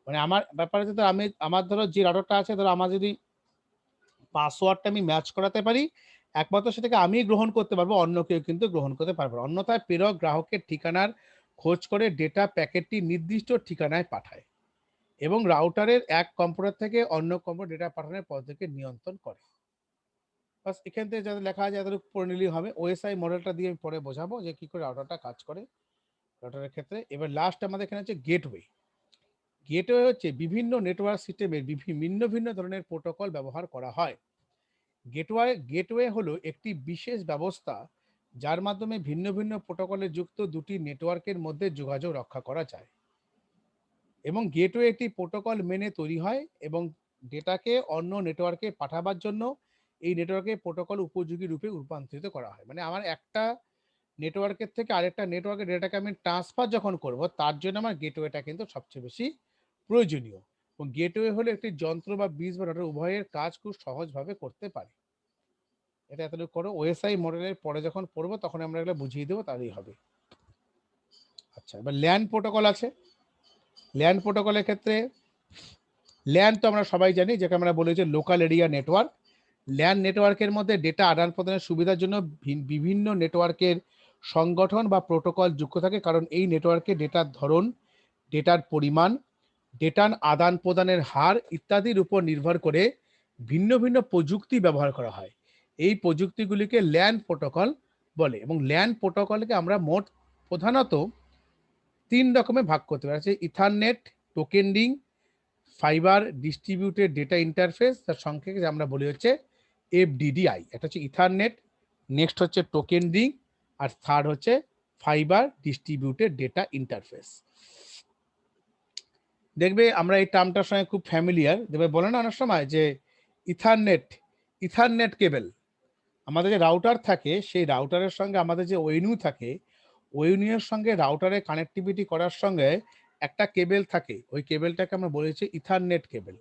মানে আমার ব্যাপারে হচ্ছে, আমি আমার ধরো যে রাউটারটা আছে, ধরো আমার যদি পাসওয়ার্ডটা আমি ম্যাচ করাতে পারি, একমাত্র সেটাকে আমি গ্রহণ করতে পারবো, অন্য কেউ কিন্তু গ্রহণ করতে পারবে না। অন্যথায় প্রেরক গ্রাহকের ঠিকানার খোঁজ করে ডেটা প্যাকেটটি নির্দিষ্ট ঠিকানায় পাঠায় এবং রাউটারের এক কম্পিউটার থেকে অন্য কম্পিউটার ডেটা পাঠানোর পদ্ধতিকে নিয়ন্ত্রণ করে। বাস এখান থেকে যাতে লেখা আছে এতটুকু পড়ে নিলেই হবে। ওএসআই মডেলটা দিয়ে আমি পরে বোঝাবো যে কি করে রাউটারটা কাজ করে রাউটারের ক্ষেত্রে। এবার লাস্ট আমাদের এখানে হচ্ছে গেটওয়ে। গেটওয়ে হচ্ছে বিভিন্ন নেটওয়ার্ক সিস্টেমের ভিন্ন ভিন্ন ধরনের প্রোটোকল ব্যবহার করা হয়। গেটওয়ে হলো একটি বিশেষ ব্যবস্থা যার মাধ্যমে ভিন্ন ভিন্ন প্রোটোকলে যুক্ত দুটি নেটওয়ার্কের মধ্যে যোগাযোগ রক্ষা করা যায়। এবং গেটওয়ে একটি প্রোটোকল মেনে তৈরি হয় এবং ডেটাকে অন্য নেটওয়ার্কে পাঠাবার জন্য এই নেটওয়ার্কে প্রোটোকল উপযোগী রূপে রূপান্তরিত করা হয়। মানে আমার একটা নেটওয়ার্কের থেকে আরেকটা নেটওয়ার্কের ডেটাকে আমি ট্রান্সফার যখন করব, তার জন্য আমার গেটওয়েটা কিন্তু সবচেয়ে বেশি প্রয়োজনীয়। এবং গেটওয়ে হলো একটি যন্ত্র বা বীজ বা ডেটা উভয়ের কাজ খুব সহজভাবে করতে পারে। এটা এতটুকু করো। ওএসআই মডেলের পরে যখন পড়বো তখন আমরা এগুলো বুঝিয়ে দেবো, তাহলেই হবে। আচ্ছা, এবার ল্যান প্রোটোকল আছে। ল্যান প্রোটোকলের ক্ষেত্রে ল্যান তো আমরা সবাই জানি, যেটা আমরা বলি যে লোকাল এরিয়া নেটওয়ার্ক। ল্যান নেটওয়ার্কের মধ্যে ডেটা আদান প্রদানের সুবিধার জন্য বিভিন্ন নেটওয়ার্কের সংগঠন বা প্রোটোকল যুক্ত থাকে, কারণ এই নেটওয়ার্কে ডেটার ধরন, ডেটার পরিমাণ, ডেটার আদান প্রদানের হার ইত্যাদির উপর নির্ভর করে ভিন্ন ভিন্ন প্রযুক্তি ব্যবহার করা হয়। এই প্রযুক্তিগুলিকে ল্যান প্রোটোকল বলে এবং ল্যান প্রোটোকলকে আমরা মোট প্রধানত 3 রকমে ভাগ করতে পারি। Ethernet, token ring, fibre distributed data interface, তার সংক্ষেপে আমরা বলি হচ্ছে এফডিডিআই। এটা হচ্ছে ইথারনেট, নেক্সট হচ্ছে টোকেন রিং, আর থার্ড হচ্ছে ফাইবার ডিস্ট্রিবিউটেড ডেটা ইন্টারফেস। দেখবে আমরা এই টার্মটার সঙ্গে খুব ফ্যামিলিয়ার। দেখবে বলে না অনেক সময় যে ইথারনেট কেবল। আমাদের যে রাউটার থাকে সেই রাউটারের সঙ্গে আমাদের যে ওয়েনিউ থাকে, ওয়েনিউর সঙ্গে রাউটারে কানেক্টিভিটি করার সঙ্গে একটা কেবল থাকে, ওই কেবলটাকে আমরা বলেছি ইথারনেট কেবল।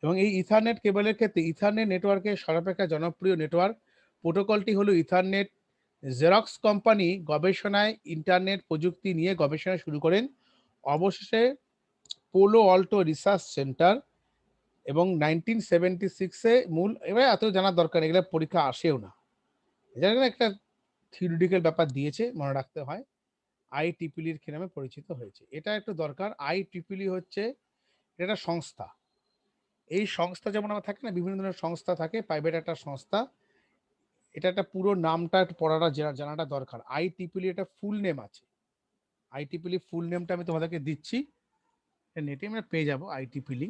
এবং এই ইথারনেট কেবলের ক্ষেত্রে ইথারনেট নেটওয়ার্কের সর্বাপেক্ষা জনপ্রিয় নেটওয়ার্ক প্রোটোকলটি হলো ইথারনেট। জেরক্স কোম্পানি গবেষণায় ইন্টারনেট প্রযুক্তি নিয়ে গবেষণা শুরু করেন। অবশেষে পোলো অল্টো রিসার্চ সেন্টার এবং 1976-এ মূল, এবার এত জানার দরকার, এগুলো পরীক্ষা আসেও না, এটা একটা থিওরিটিক্যাল ব্যাপার দিয়েছে, মনে রাখতে হয়। আইটিপিলির নামে পরিচিত হয়েছে, এটা একটু দরকার। আইটিপিলি হচ্ছে এটা সংস্থা। এই সংস্থা যেমন আমার থাকে না, বিভিন্ন ধরনের সংস্থা থাকে, প্রাইভেট একটা সংস্থা, এটা একটা পুরো নামটা একটু পড়াটা জানাটা দরকার। আইটিপিলি এটা ফুল নেম আছে। আইটিপিলি ফুল নেমটা আমি তোমাদেরকে দিচ্ছি, নেটে আমরা পেয়ে যাবো আইটিপিলি।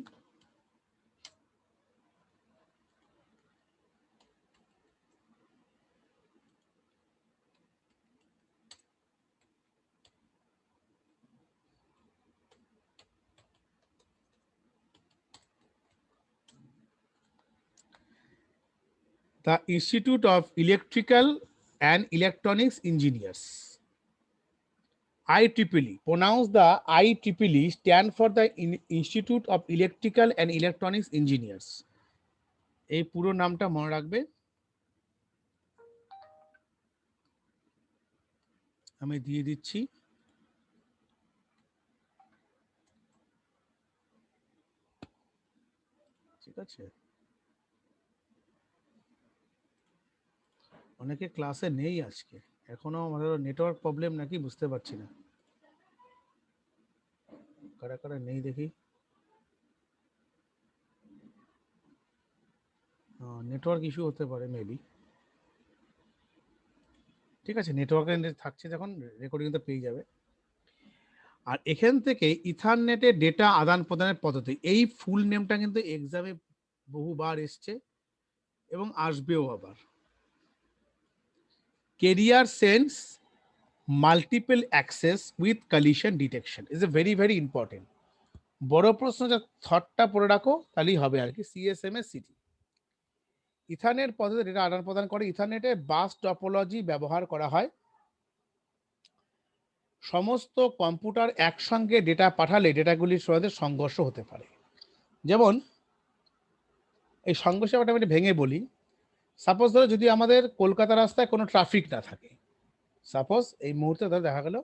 The Institute of Electrical and Electronics Engineers, IEEE. Pronounce the IEEE stand for the Institute of Electrical and Electronics Engineers. এই পুরো নামটা মনে রাখবে। আমি দিয়ে দিচ্ছি। ঠিক আছে, অনেকে ক্লাসে নেই আজকে, এখনো আমাদের নেটওয়ার্ক প্রবলেম নাকি বুঝতে পারছি না, কারা কারা নেই দেখি। নেটওয়ার্ক ইস্যু হতে পারে মেবি। ঠিক আছে, নেটওয়ার্কে থাকছে যখন রেকর্ডিং তো পেয়ে যাবে। আর এখান থেকে ইথারনেটে ডেটা আদান প্রদানের পদ্ধতি, এই ফুল নেমটা কিন্তু এক্সামে বহুবার এসছে এবং আসবেও আবার। Career sense multiple access with collision detection is a very very important. বড় প্রশ্ন, যা থটটা পড়ে রাখো তাহলেই হবে আর কি। সিএসএমএস সিটি ইথারনেট পদ্ধতি ডেটা আদান প্রদান করে। ইথারনেটে বাস টপোলজি ব্যবহার করা হয়। সমস্ত কম্পিউটার একসঙ্গে ডেটা পাঠালে ডেটাগুলির সাথে সংঘর্ষ হতে পারে। যেমন এই সংঘর্ষ ব্যাপারটা আমি ভেঙে বলি। সাপোজ ধরো যদি আমাদের কলকাতা রাস্তায় কোনো ট্রাফিক না থাকে, সাপোজ এই মুহূর্তে ধরো দেখা গেল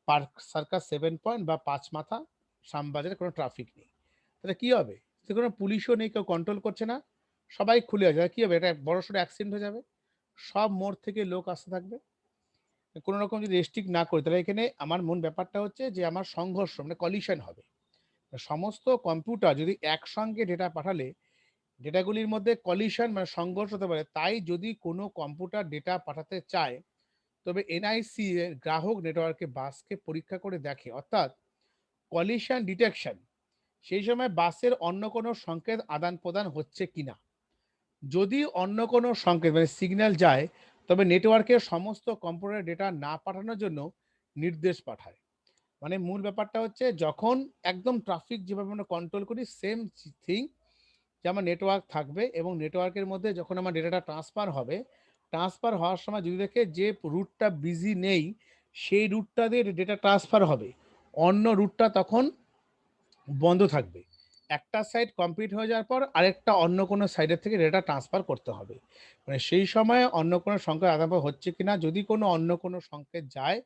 পার্ক সার্কাস 7 পয়েন্ট বা 5 মাথা শ্যামবাজারে কোনো ট্রাফিক নেই, তাহলে কি হবে? কোনো পুলিশও নেই, কেউ কন্ট্রোল করছে না, সবাই খুলে আছে, কি হবে? এটা বড়সড় অ্যাক্সিডেন্ট হয়ে যাবে, সব মোড় থেকে লোক আসতে থাকবে। কোনো রকম যদি রেস্ট্রিক্ট না করি, তাহলে এখানে আমার মূল ব্যাপারটা হচ্ছে যে আমার সংঘর্ষ মানে কলিশন হবে। সমস্ত কম্পিউটার যদি একসঙ্গে ডেটা পাঠালে ডেটাগুলির মধ্যে কলিশন মানে সংঘর্ষ হতে পারে। তাই যদি কোনো কম্পিউটার ডেটা পাঠাতে চায়, তবে এনআইসি এর গ্রাহক নেটওয়ার্কে বাসকে পরীক্ষা করে দেখে, অর্থাৎ কলিশন ডিটেকশন। সেই সময় বাসের অন্য কোনো সংকেত আদান প্রদান হচ্ছে কিনা। যদি অন্য কোনো সংকেত মানে সিগন্যাল যায়, তবে নেটওয়ার্কের সমস্ত কম্পিউটার ডেটা না পাঠানোর জন্য নির্দেশ পাঠায়। মানে মূল ব্যাপারটা হচ্ছে যখন একদম ট্রাফিক যেভাবে আমরা কন্ট্রোল করি, সেম থিং যে আমার নেটওয়ার্ক থাকবে এবং নেটওয়ার্কের মধ্যে যখন আমার ডেটাটা ট্রান্সফার হবে, ট্রান্সফার হওয়ার সময় যদি দেখে যে রুটটা বিজি নেই, সেই রুটটা দিয়ে ডেটা ট্রান্সফার হবে, অন্য রুটটা তখন বন্ধ থাকবে। একটা সাইড কমপ্লিট হয়ে যাওয়ার পর আরেকটা অন্য কোনো সাইডের থেকে ডেটা ট্রান্সফার করতে হবে। মানে সেই সময়ে অন্য কোনো সংকেত আদান প্রদান হচ্ছে কিনা, যদি কোনো অন্য কোনো সংকেত যায়,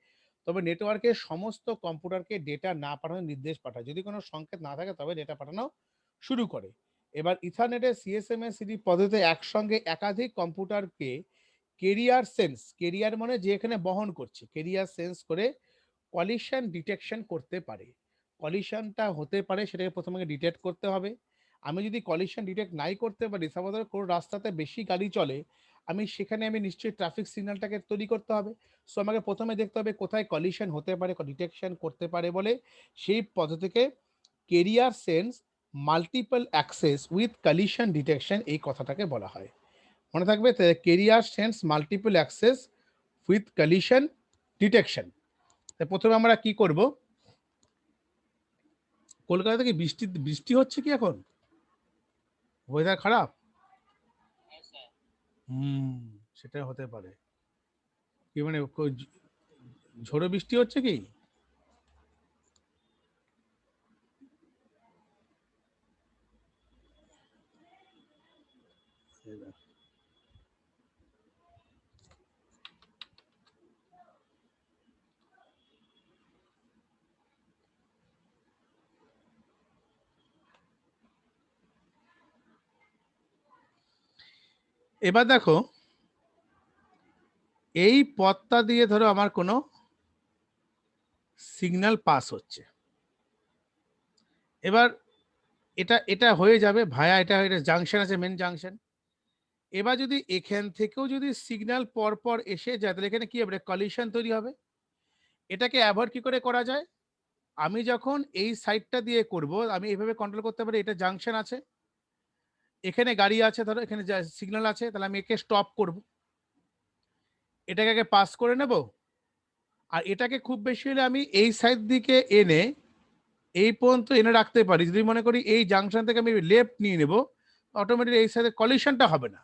তবে নেটওয়ার্কের সমস্ত কম্পিউটারকে ডেটা না পাঠানোর নির্দেশ পাঠায়। যদি কোনো সংকেত না থাকে তবে ডেটা পাঠানো শুরু করে। এবার ইথারনেটের সিএসএমএ-সিডি পদ্ধতিতে একসঙ্গে একাধিক কম্পিউটারকে কেরিয়ার সেন্স, কেরিয়ার মানে যে এখানে বহন করছে, কেরিয়ার সেন্স করে কলিশন ডিটেকশন করতে পারে। কলিশনটা হতে পারে সেটাকে প্রথমে ডিটেক্ট করতে হবে। আমি যদি কলিশন ডিটেক্ট নাই করতে পারি, সাপোজ কোনো রাস্তাতে বেশি গাড়ি চলে, সেখানে আমি নিশ্চয়ই ট্রাফিক সিগন্যালটাকে তৈরি করতে হবে। সো আমাকে প্রথমে দেখতে হবে কোথায় কলিশন হতে পারে, ডিটেকশন করতে পারে বলে সেই পদ্ধতিকে career sense multiple access with collision detection এই কথাটাকে বলা হয়। মনে থাকবে, career sense multiple access with collision detection. প্রথমে আমরা কি করব, কলকাতা থেকে বৃষ্টি বৃষ্টি হচ্ছে কি এখন? ওয়েদার খারাপ? হুম, সেটা হতে পারে। কি মানে ঝোড়ো বৃষ্টি হচ্ছে কি? এবার দেখো, এই পথটা দিয়ে ধরো আমার কোনো সিগন্যাল পাস হচ্ছে। এবার এটা এটা হয়ে যাবে ভায়া, এটা জাংশন আছে, মেন জাংশন। এবার যদি এখান থেকেও যদি সিগন্যাল পরপর এসে যায়, তাহলে এখানে কি হবে? কলিশন তৈরি হবে। এটাকে অ্যাভয়েড কি করে করা যায়? আমি যখন এই সাইডটা দিয়ে করব, আমি এভাবে কন্ট্রোল করতে পারি, এটা জাংশন আছে, এখানে গাড়ি আছে, ধরো এখানে সিগন্যাল আছে, তাহলে আমি একে স্টপ করব, এটাকে আগে পাস করে নেব। আর এটাকে খুব বেশি হলে আমি এই সাইড দিকে এনে এই পর্যন্ত এনে রাখতে পারি। যদি মনে করি এই জাংশন থেকে আমি লেফট নিয়ে নেব, অটোমেটিক এই সাইডে কলিশনটা হবে না।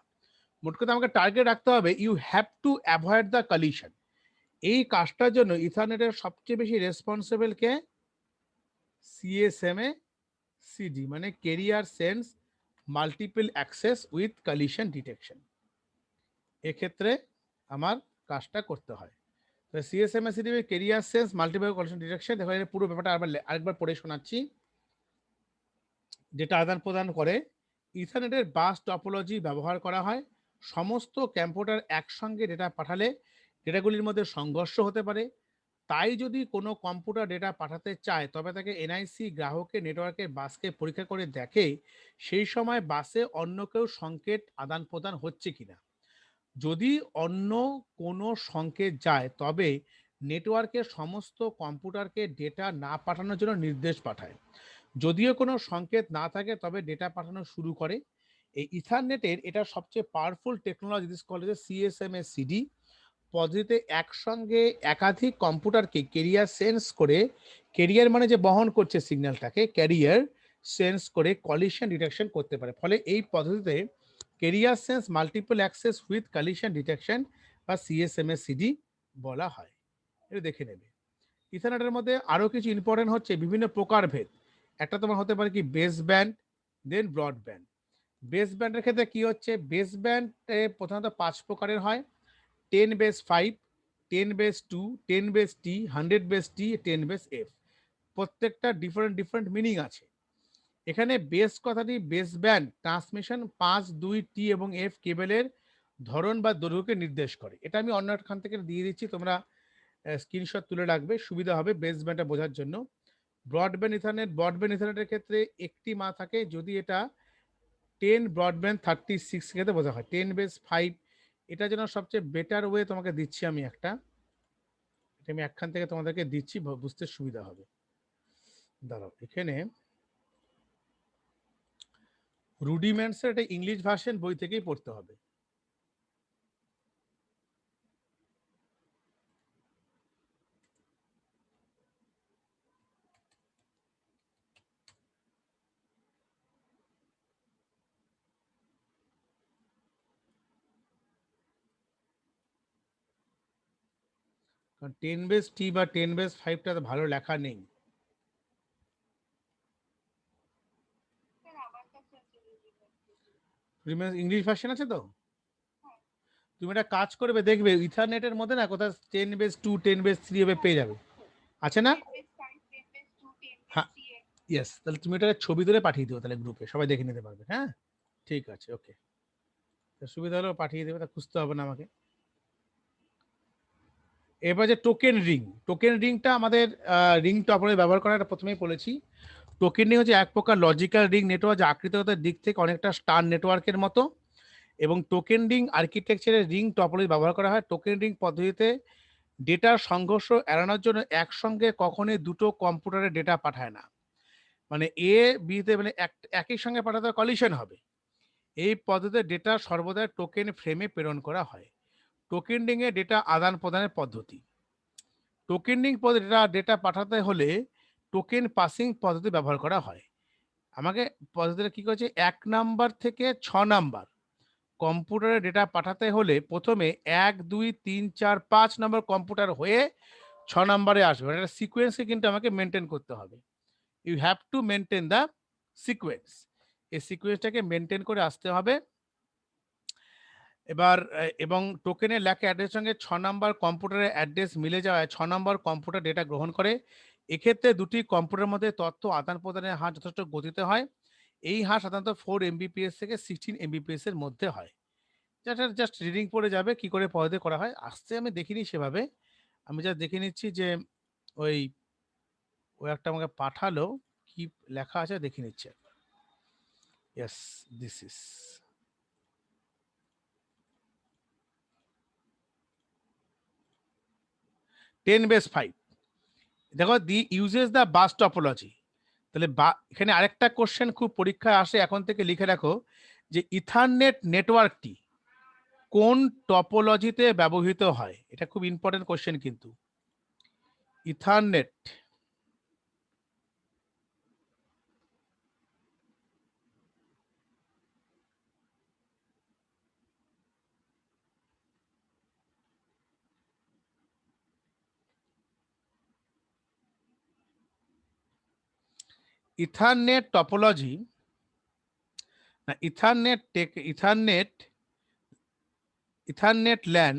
মোট কথা আমাকে টার্গেট রাখতে হবে, you have to avoid the collision. এই কাজটার জন্য ইথারনেটের সবচেয়ে বেশি রেসপন্সিবল কে? সিএসএমএ সিডি, মানে carrier sense multiple access with collision detection. এক্ষেত্রে আমার কাজটা করতে হয়। তো CSMA CD carrier sense multiple collision detection. দেখো এর পুরো ব্যাপারটা আরেকবার পড়ে শোনাচ্ছি। যেটা আদান প্রদান করে, ইথারনেটের বাস টপোলজি ব্যবহার করা হয়। সমস্ত কম্পিউটার একসঙ্গে ডেটা পাঠালে ডেটাগুলির মধ্যে সংঘর্ষ হতে পারে। তাই যদি কোনো কম্পিউটার ডেটা পাঠাতে চায়, তবে তাকে এনআইসি গ্রাহকের নেটওয়ার্কের বাসকে পরীক্ষা করে দেখে সেই সময় বাসে অন্য কেউ সংকেত আদান প্রদান হচ্ছে কিনা। যদি অন্য কোনো সংকেত যায়, তবে নেটওয়ার্কের সমস্ত কম্পিউটারকে ডেটা না পাঠানোর জন্য নির্দেশ পাঠায়। যদিও কোনো সংকেত না থাকে, তবে ডেটা পাঠানো শুরু করে। এই ইথারনেটের এটা সবচেয়ে powerful technology, this call as CSMA CD পদ্ধতিতে একসঙ্গে একাধিক কম্পিউটারকে কেরিয়ার সেন্স করে, কেরিয়ার মানে যে বহন করছে সিগন্যালটাকে, ক্যারিয়ার সেন্স করে কলিশন ডিটেকশন করতে পারে। ফলে এই পদ্ধতিতে career sense multiple access with collision detection বা সিএসএমএ সিডি বলা হয়। এটা দেখে নেবে। ইথারনেটের মধ্যে আরো কিছু ইম্পর্টেন্ট হচ্ছে বিভিন্ন প্রকারভেদ। একটা তোমার হতে পারে কি বেস ব্যান্ড, দেন ব্রডব্যান্ড। বেস ব্যান্ডের ক্ষেত্রে কি হচ্ছে, বেস ব্যান্ড প্রধানত 5 প্রকারের হয়। 10 বেস 5, 10 বেস 2, 10 বেস টি, 100 বেস টি, 10 বেস এফ। প্রত্যেকটা ডিফারেন্ট ডিফারেন্ট মিনিং আছে। এখানে বেস কথাটি বেস ব্যান্ড ট্রান্সমিশন 5, 2, টি এবং এফ কেবলের ধরন বা দৈর্ঘ্যকে নির্দেশ করে। এটা আমি অন্য খান থেকে দিয়ে দিচ্ছি, তোমরা স্ক্রিনশট তুলে রাখবে, সুবিধা হবে বেস ব্যান্ডটা বোঝার জন্য। ব্রডব্যান্ড ইথারনেটের ক্ষেত্রে একটি মা থাকে যদি এটা 10 ব্রডব্যান্ড 36 ক্ষেত্রে বোঝা হয়। 10 বেস 5 এটা যেন সবচেয়ে বেটার ওয়ে তোমাকে দিচ্ছি আমি একটা, এটা আমি একখান থেকে তোমাদেরকে দিচ্ছি, বুঝতে সুবিধা হবে। দাঁড়াও, এখানে রুডিমেন্টসের একটা ইংলিশ ভার্সন বই থেকেই পড়তে হবে। কারণ 10 বেস টি বা 10 বেস 5টা ভালো লেখা নেই। ইংলিশ ভার্সন আছে তো? তুমি একটা কাজ করবে, দেখবে ইথারনেটের মধ্যে না কোথাও 10 বেস 2, 10 বেস 3 এভাবে পেয়ে যাবে, আছে না? হ্যাঁ, ইয়েস। তাহলে তুমি এটা ছবি তুলে পাঠিয়ে দিও, তাহলে গ্রুপে সবাই দেখে নিতে পারবে। হ্যাঁ, ঠিক আছে, ওকে। সুবিধা হলেও পাঠিয়ে দেবে, তা খুঁজতে হবে না আমাকে। এবার যে টোকেন রিং, টোকেন রিংটা আমাদের রিং টপোলজি ব্যবহার করাটা প্রথমেই বলেছি। টোকেন রিং হচ্ছে এক প্রকার লজিক্যাল রিং নেটওয়ার্ক, যা আকৃতিগত দিক থেকে অনেকটা স্টার নেটওয়ার্কের মতো, এবং টোকেন রিং আর্কিটেকচারে রিং টপোলজি ব্যবহার করা হয়। টোকেন রিং পদ্ধতিতে ডেটার সংঘর্ষ এড়ানোর জন্য একসঙ্গে কখনোই দুটো কম্পিউটারে ডেটা পাঠায় না, মানে এ বিতে মানে একই সঙ্গে পাঠাতে কলিশন হবে। এই পদ্ধতিতে ডেটা সর্বদা টোকেন ফ্রেমে প্রেরণ করা হয়। টোকেন রিং এ ডেটা আদান প্রদানের পদ্ধতি। টোকেন রিং পদ্ধতিটা ডেটা পাঠাতে হলে টোকেন পাসিং পদ্ধতি ব্যবহার করা হয়। আমাকে পদ্ধতিটা কি করেছে, 1 নাম্বার থেকে 6 নাম্বার কম্পিউটারে ডেটা পাঠাতে হলে প্রথমে 1, 2, 3, 4, 5 নম্বর কম্পিউটার হয়ে 6 নাম্বারে আসবে। এটা সিকোয়েন্সে কিন্তু আমাকে মেনটেন করতে হবে। You have to maintain the sequence. এই সিকোয়েন্সটাকে মেনটেন করে আসতে হবে। এবার এবং টোকেনের লেখা অ্যাড্রেসের সঙ্গে 6 নাম্বার কম্পিউটারের অ্যাড্রেস মিলে যাওয়ায় 6 নম্বর কম্পিউটার ডেটা গ্রহণ করে। এক্ষেত্রে দুটি কম্পিউটারের মধ্যে তথ্য আদান প্রদানের হার যথেষ্ট গতিতে হয়। এই হার সাধারণত 4 Mbps থেকে 16 Mbps এর মধ্যে হয়। জাস্ট রিডিং পড়ে যাবে কি করে পদ্ধতি করা হয়। আসতে আমি দেখিনি সেভাবে, আমি যা দেখে নিচ্ছি যে ওই ও একটা আমাকে পাঠালো, কি লেখা আছে দেখে নিচ্ছে। Yes, this is 10 base 5। দেখো, দি ইউজেস দ্য বাস টপোলজি। তাহলে এখানে আরেকটা কোশ্চেন খুব পরীক্ষায় আসে, এখন থেকে লিখে রাখো, যে ইথারনেট নেটওয়ার্কটি কোন টপোলজিতে ব্যবহৃত হয়। এটা খুব ইম্পর্টেন্ট কোশ্চেন কিন্তু। ইথারনেট ইথারনেট টপোলজি না, ইথারনেট ল্যান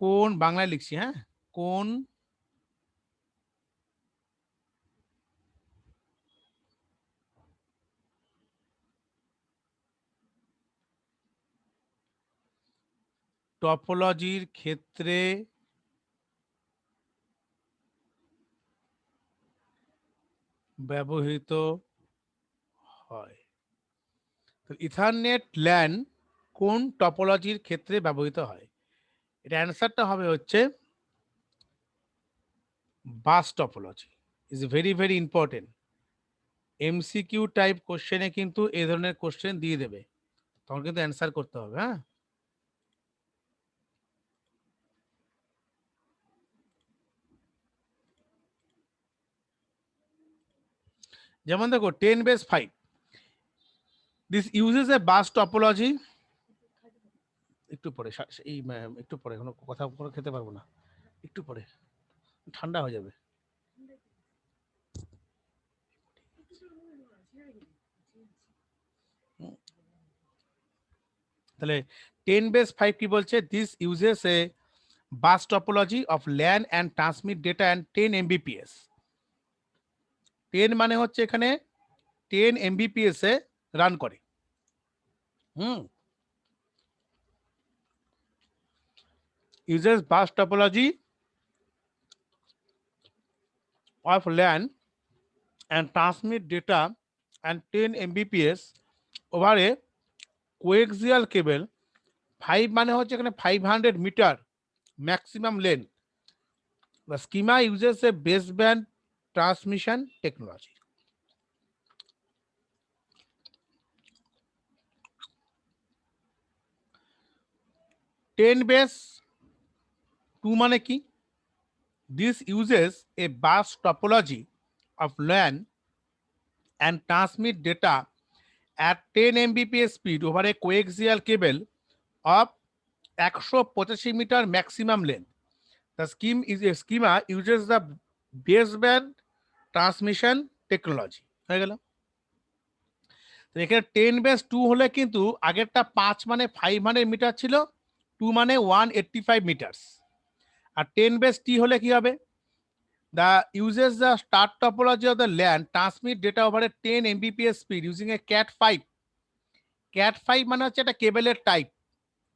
কোন, বাংলায় লিখছি, হ্যাঁ, কোন টপোলজির ক্ষেত্রে ব্যবহৃত হয়। তো ইথারনেট ল্যান কোন টপোলজির ক্ষেত্রে ব্যবহৃত হয়, এটা অ্যান্সারটা হবে হচ্ছে bus topology. Is very very important. MCQ type কোশ্চেনে কিন্তু এই ধরনের কোশ্চেন দিয়ে দেবে, তখন কিন্তু অ্যান্সার করতে হবে। হ্যাঁ, যেমন দেখো 10 base 5, this uses A bus topology. একটু পরে এই একটু পরে, কোনো কথা করে খেতে পারবো না, একটু পরে ঠান্ডা হয়ে যাবে। তাহলে 10^5 কি বলছে, this uses A bus topology of LAN and transmit data and 10 Mbps। 10 মানে হচ্ছে এখানে 10 Mbps এ রান করে। uses bus topology of LAN and transmit data and 10 Mbps over a coaxial cable। 5 মানে হচ্ছে এখানে 500 meter maximum length. The schema uses a baseband transmission technology। 10^2 মানে কি, this uses a bus topology of LAN and transmit data at 10 Mbps speed over a coaxial cable of 185 meter maximum length. The schema uses the baseband transmission technology। হয়ে গেল। তো এখানে 10^2 হলে কিন্তু আগেরটা 5 মানে 500 মিটার ছিল, 2 মানে 185 মিটার। আর 10^t হলে কি হবে, the uses the star topology of the LAN transmit data over a 10 Mbps speed using a cat5। cat5 মানে হচ্ছে একটা কেবলের টাইপ,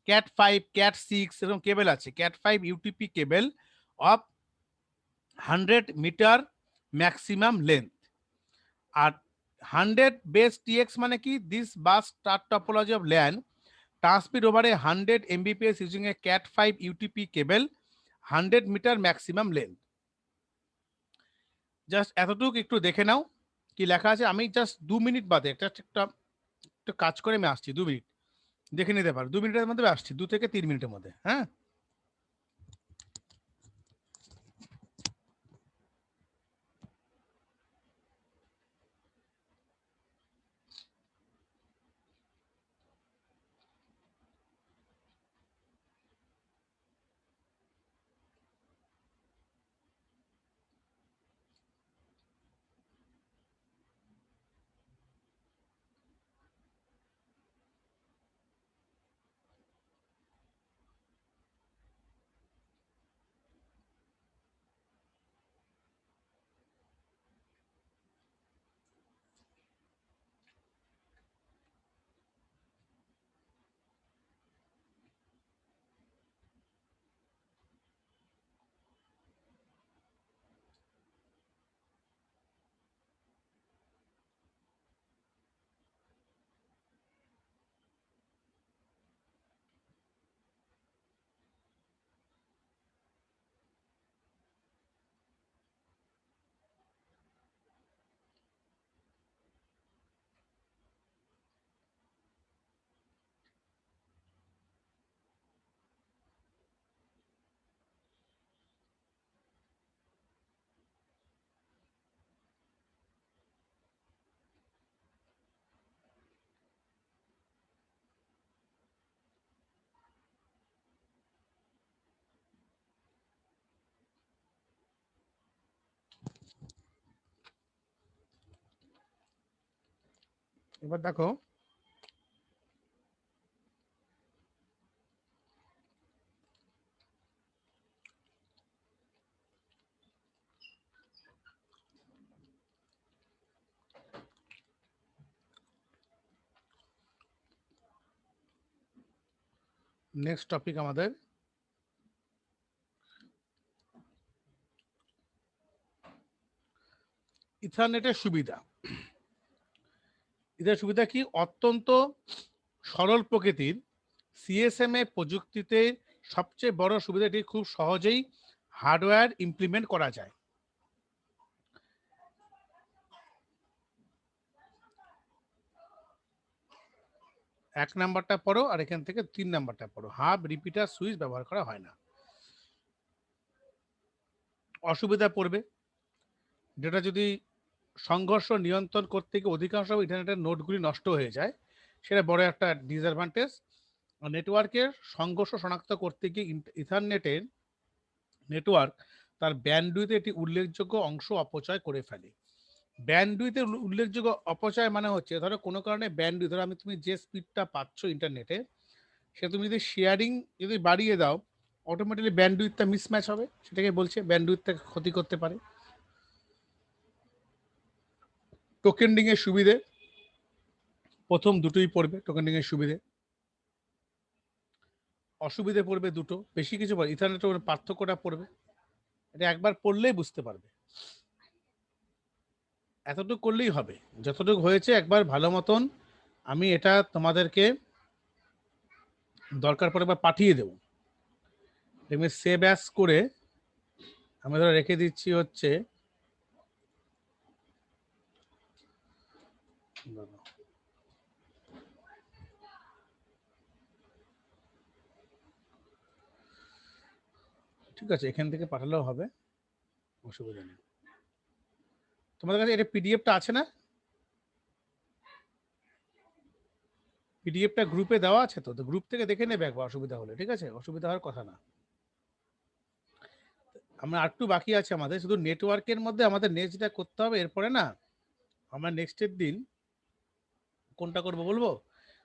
cat5 cat6 এরকম কেবল আছে। cat5 UTP cable of 100 meter maximum length. আর 100^tx মানে কি, this bus star topology of LAN transmit over a 100 Mbps using a cat5 UTP cable 100 meter maximum length. Just এতটুকু একটু দেখে নাও কি লেখা আছে। আমি জাস্ট 2 মিনিট বাদে একটা কাজ করে আমি আসছি, 2 মিনিট দেখে নিতে পারো। 2 মিনিটের মধ্যে আসছি, 2 থেকে 3 মিনিটের মধ্যে। হ্যাঁ, এবার দেখো নেক্সট টপিক আমাদের ইথারনেটের সুবিধা। এদের সুবিধা কি, অত্যন্ত সরল প্রকৃতির সিএসএমএ প্রযুক্তিতে সবচেয়ে বড় সুবিধাটি খুব সহজেই হার্ডওয়্যার ইমপ্লিমেন্ট করা যায়। এক নাম্বারটা পড়ো আর এখান থেকে 3 নাম্বারটা পড়ো। হাব রিপিটার সুইচ ব্যবহার করা হয় না। অসুবিধা পড়বে, যেটা যদি সংঘর্ষ নিয়ন্ত্রণ করতে গিয়ে অধিকাংশ ইন্টারনেটের নোডগুলি নষ্ট হয়ে যায়, সেটা বড় একটা ডিসঅ্যাডভান্টেজ। নেটওয়ার্কের সংঘর্ষ শনাক্ত করতে গিয়ে ইথারনেটের নেটওয়ার্ক তার ব্যান্ডউইথে একটি উল্লেখযোগ্য অংশ অপচয় করে ফেলে। ব্যান্ডউইথের উল্লেখযোগ্য অপচয় মানে হচ্ছে, ধরো কোনো কারণে ব্যান্ডউইথ, ধরো তুমি যে স্পিডটা পাচ্ছ ইন্টারনেটে, সে তুমি যদি শেয়ারিং যদি বাড়িয়ে দাও, অটোমেটিক্যালি ব্যান্ডউইথটা মিসম্যাচ হবে, সেটাকে বলছে ব্যান্ডউইথটা ক্ষতি করতে পারে। টোকেনিং এর সুবিধে প্রথম দুটোই পড়বে, টোকেনিং এর সুবিধে। অসুবিধে পড়বে দুটো, বেশি কিছু পড়বে, ইথারনেটের পার্থক্যটা পড়বে, এটা একবার পড়লেই বুঝতে পারবে। এতটুকু করলেই হবে, যতটুকু হয়েছে একবার ভালো মতন আমি এটা তোমাদেরকে দরকার পড়ে একবার পাঠিয়ে দেবো। দেখবে সেভ অ্যাস করে আমি ধরো রেখে দিচ্ছি হচ্ছে ঠিক আছে, এখান থেকে পাঠালেও হবে, অসুবিধা নেই। তোমাদের কাছে এটা পিডিএফটা আছে না? পিডিএফটা গ্রুপে দেওয়া আছে তো, গ্রুপ থেকে দেখে নেবে একবার অসুবিধা হলে, ঠিক আছে? অসুবিধা হওয়ার কথা না। আমরা আরেকটু বাকি আছে আমাদের, শুধু নেটওয়ার্কের মধ্যে আমাদের নেক্সট যেটা করতে হবে, এরপরে না আমরা নেক্সটের দিন কোনটা করবো বলবো,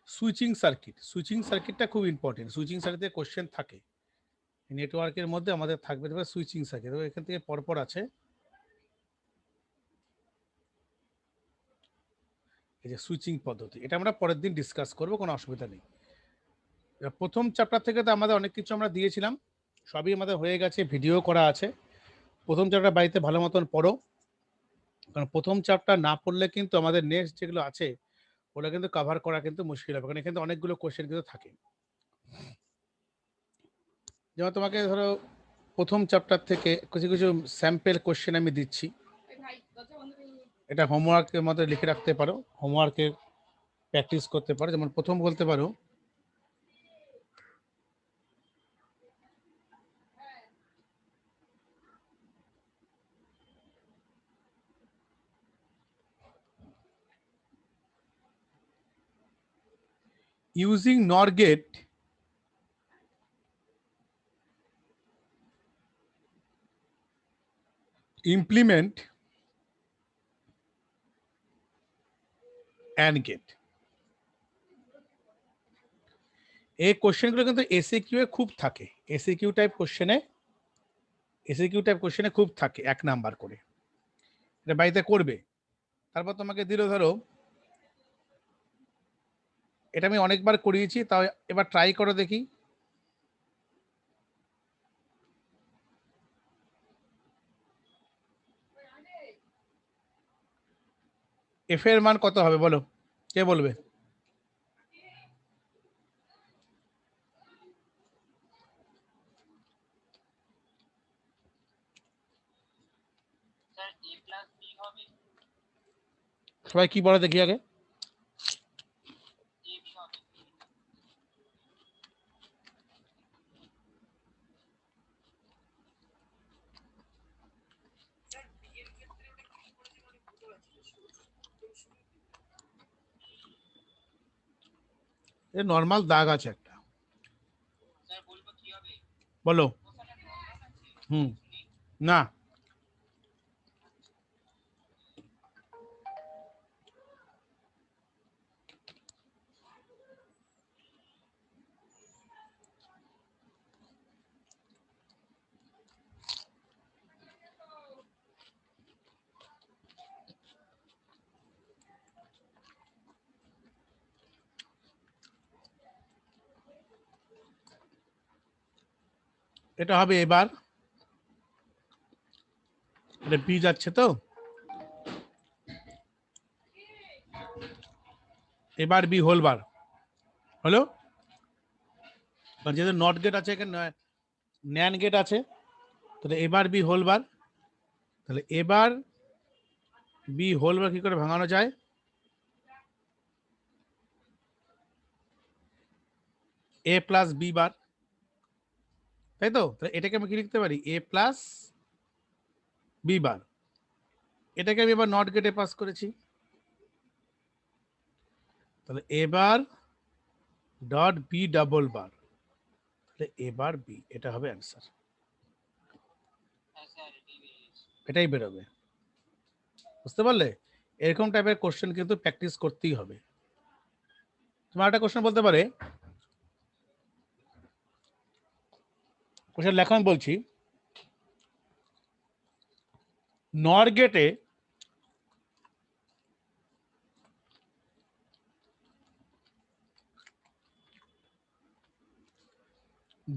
সুইচিং সার্কিট। সুইচিং সার্কিটটা খুব ইম্পর্টেন্ট, সুইচিং সার্কিটে কোশ্চেন থাকে নেটওয়ার্কের মধ্যে আমাদের থাকবে, তবে সুইচিং সার্কিট এখান থেকে পরপর আছে। এই যে সুইচিং পদ্ধতি, এটা আমরা পরের দিন ডিসকাস করবো, কোনো অসুবিধা নেই। প্রথম চ্যাপ্টার থেকে তো আমাদের অনেক কিছু আমরা দিয়েছিলাম, সবই আমাদের হয়ে গেছে, ভিডিও করা আছে। প্রথম চ্যাপ্টার বাড়িতে ভালো মতন পড়ো, কারণ প্রথম চ্যাপ্টার না পড়লে কিন্তু আমাদের নেক্সট যেগুলো আছে ওটা কিন্তু কভার করা কিন্তু মুশকিল হবে, কারণ এখানে অনেকগুলো কোশ্চেন কিন্তু থাকে। যেমন তোমাকে ধরো প্রথম চ্যাপ্টার থেকে কিছু কিছু স্যাম্পল কোশ্চেন আমি দিচ্ছি, এটা হোমওয়ার্কের মধ্যে লিখে রাখতে পারো, হোমওয়ার্কের প্র্যাকটিস করতে পারো। যেমন প্রথম বলতে পারো, ইউজিং নর গেট ইমপ্লিমেন্ট অ্যান্ড গেট। এই কোশ্চেনগুলো কিন্তু এসএকিউ এ খুব থাকে, এসএকিউ টাইপ কোশ্চেনে, এসএকিউ টাইপ কোশ্চেনে খুব থাকে, 1 নাম্বার করে। এটা বাড়িতে করবে। তারপর তোমাকে দিল ধরো, এটা আমি অনেকবার করিয়েছি, তাও এবার ট্রাই করো দেখি। এফ এর মান কত হবে বলো, কে বলবে? সবাই কি বলে দেখি আগে। নর্মাল দাগ আছে একটা, বলো। হুম, না এটা হবে এবার, এটা বি যাচ্ছে তো, এবার বি হোল বার হলো। যেহেতু নট গেট আছে, এখানে ন্যান গেট আছে, তাহলে এবার বি হোল বার। তাহলে এবার বি হোল বার কি করে ভাঙানো যায়? এ প্লাস বি বার, তাই তো? তাহলে এটাকে আমি কি লিখতে পারি, এ প্লাস বি বার। এটাকে আমি এবার নট গেটে পাস করেছি, তাহলে এবার ডট বি ডাবল বার, তাহলে এবার বি, এটা হবে অ্যান্সার, এটাই বেরোবে। বুঝতে পারলে? এরকম টাইপের কোশ্চেন কিন্তু প্র্যাকটিস করতেই হবে। তোমার একটা কোশ্চেন বলতে পারে, কোশ্চেন লেখা আমি বলছি, নর গেটে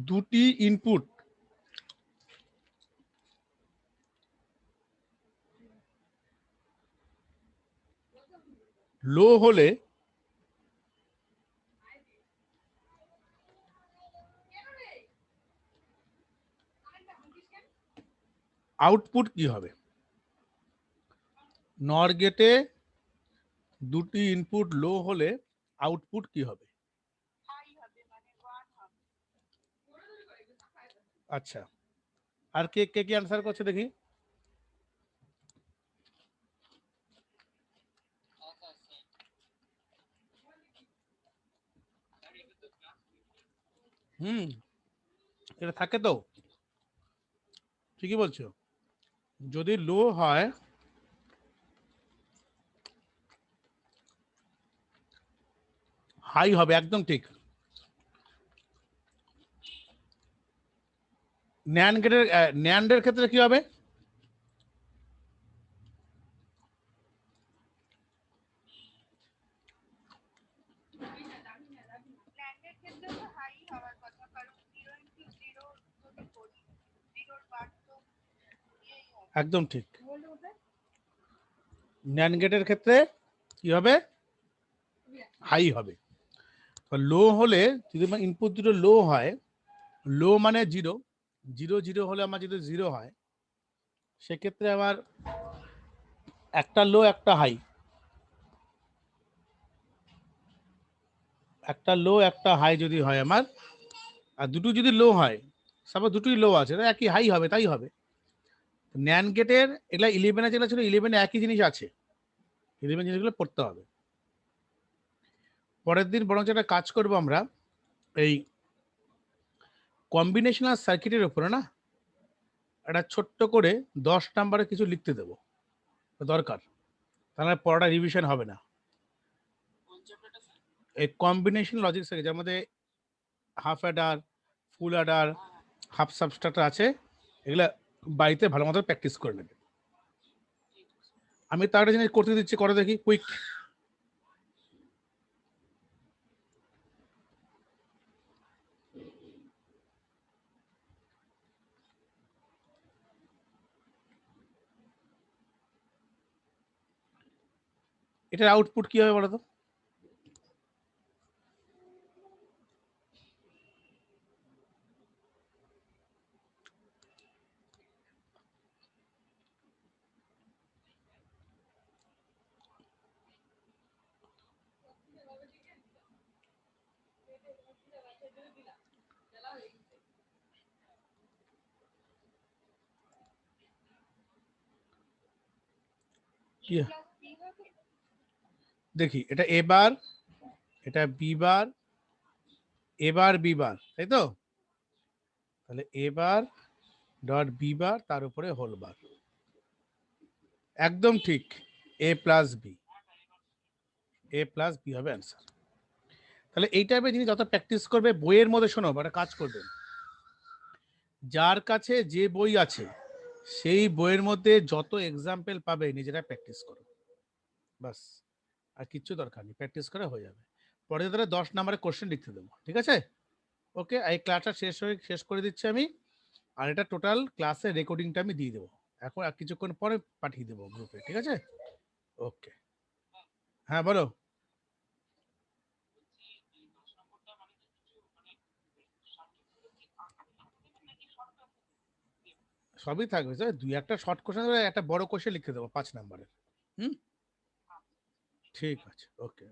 দুটি ইনপুট লো হলে আউটপুট কি হবে? নর গেটে দুটি ইনপুট লো হলে আউটপুট কি হবে? আচ্ছা, আর কে কে কি আনসার করছে দেখি? এটা থাকে তো, ঠিকই বলছো। যদি লো হয় হাই হবে, একদম ঠিক। ন্যান্ডের ক্ষেত্রে কি হবে? একদম ঠিক। ন্যান্ড গেটের ক্ষেত্রে কি হবে? হাই হবে। লো হলে যদি ইনপুট দুটো লো হয়, লো মানে জিরো, জিরো জিরো হলে আমার যদি জিরো হয়, সেক্ষেত্রে আমার একটা লো একটা হাই, একটা লো একটা হাই যদি হয় আমার, আর দুটো যদি লো হয়, সাপোজ দুটোই লো আছে, একই হাই হবে, তাই হবে। ন্যান্ড গেটের এগুলা 11 যেগুলো ছিল, 11 একই জিনিস আছে, 11 জিনিসগুলো পড়তে হবে। পরের দিন বরঞ্চ একটা কাজ করবো আমরা, এই কম্বিনেশনাল সার্কিটের উপরে না একটা ছোট্ট করে 10 নাম্বারে কিছু লিখতে দেবো দরকার, তাহলে পড়াটা রিভিশন হবে না। এই কম্বিনেশন লজিক সার্কিট, যার মধ্যে half adder, full adder, half subtractor আছে, এগুলা বাড়িতে ভালো মতো প্র্যাকটিস করে নেবে। আমি তার একটা জিনিস করতে দিচ্ছি, করে দেখি কুইক। এটার আউটপুট কি হবে বলো তো? দেখি, এটা এ বার, এটা বি বার, এবার বি বার, তাই তো? তাহলে এবার ডট বি বার, তার উপরে হোল বার, একদম ঠিক। এ প্লাস বি, এ প্লাস বি হবে অ্যান্সার। তাহলে এই টাইপের জিনিস যত প্র্যাকটিস করবে বইয়ের মধ্যে, শোনো একটা কাজ করবেন, যার কাছে যে বই আছে সেই বইয়ের মধ্যে যত এক্সাম্পল পাবে নিজেরা প্র্যাকটিস করো, বাস। আর কিচ্ছু দরকার নেই, প্র্যাকটিস করে হয়ে যাবে। পরে তাহলে 10 নম্বরের কোশ্চেন লিখতে দেবো, ঠিক আছে? ওকে, এই ক্লাসটা শেষ করে দিচ্ছি আমি, আর এটা টোটাল ক্লাসের রেকর্ডিংটা আমি দিয়ে দেবো এখন, আর কিছুক্ষণ পরে পাঠিয়ে দেবো গ্রুপে, ঠিক আছে? ওকে, হ্যাঁ বলো। সবই থাকবে স্যার, দুই একটা শর্ট কোশ্চেন, একটা বড় কোশ্চেন লিখতে দেবো 5 নম্বরের। হুম, ঠিক আছে, ওকে।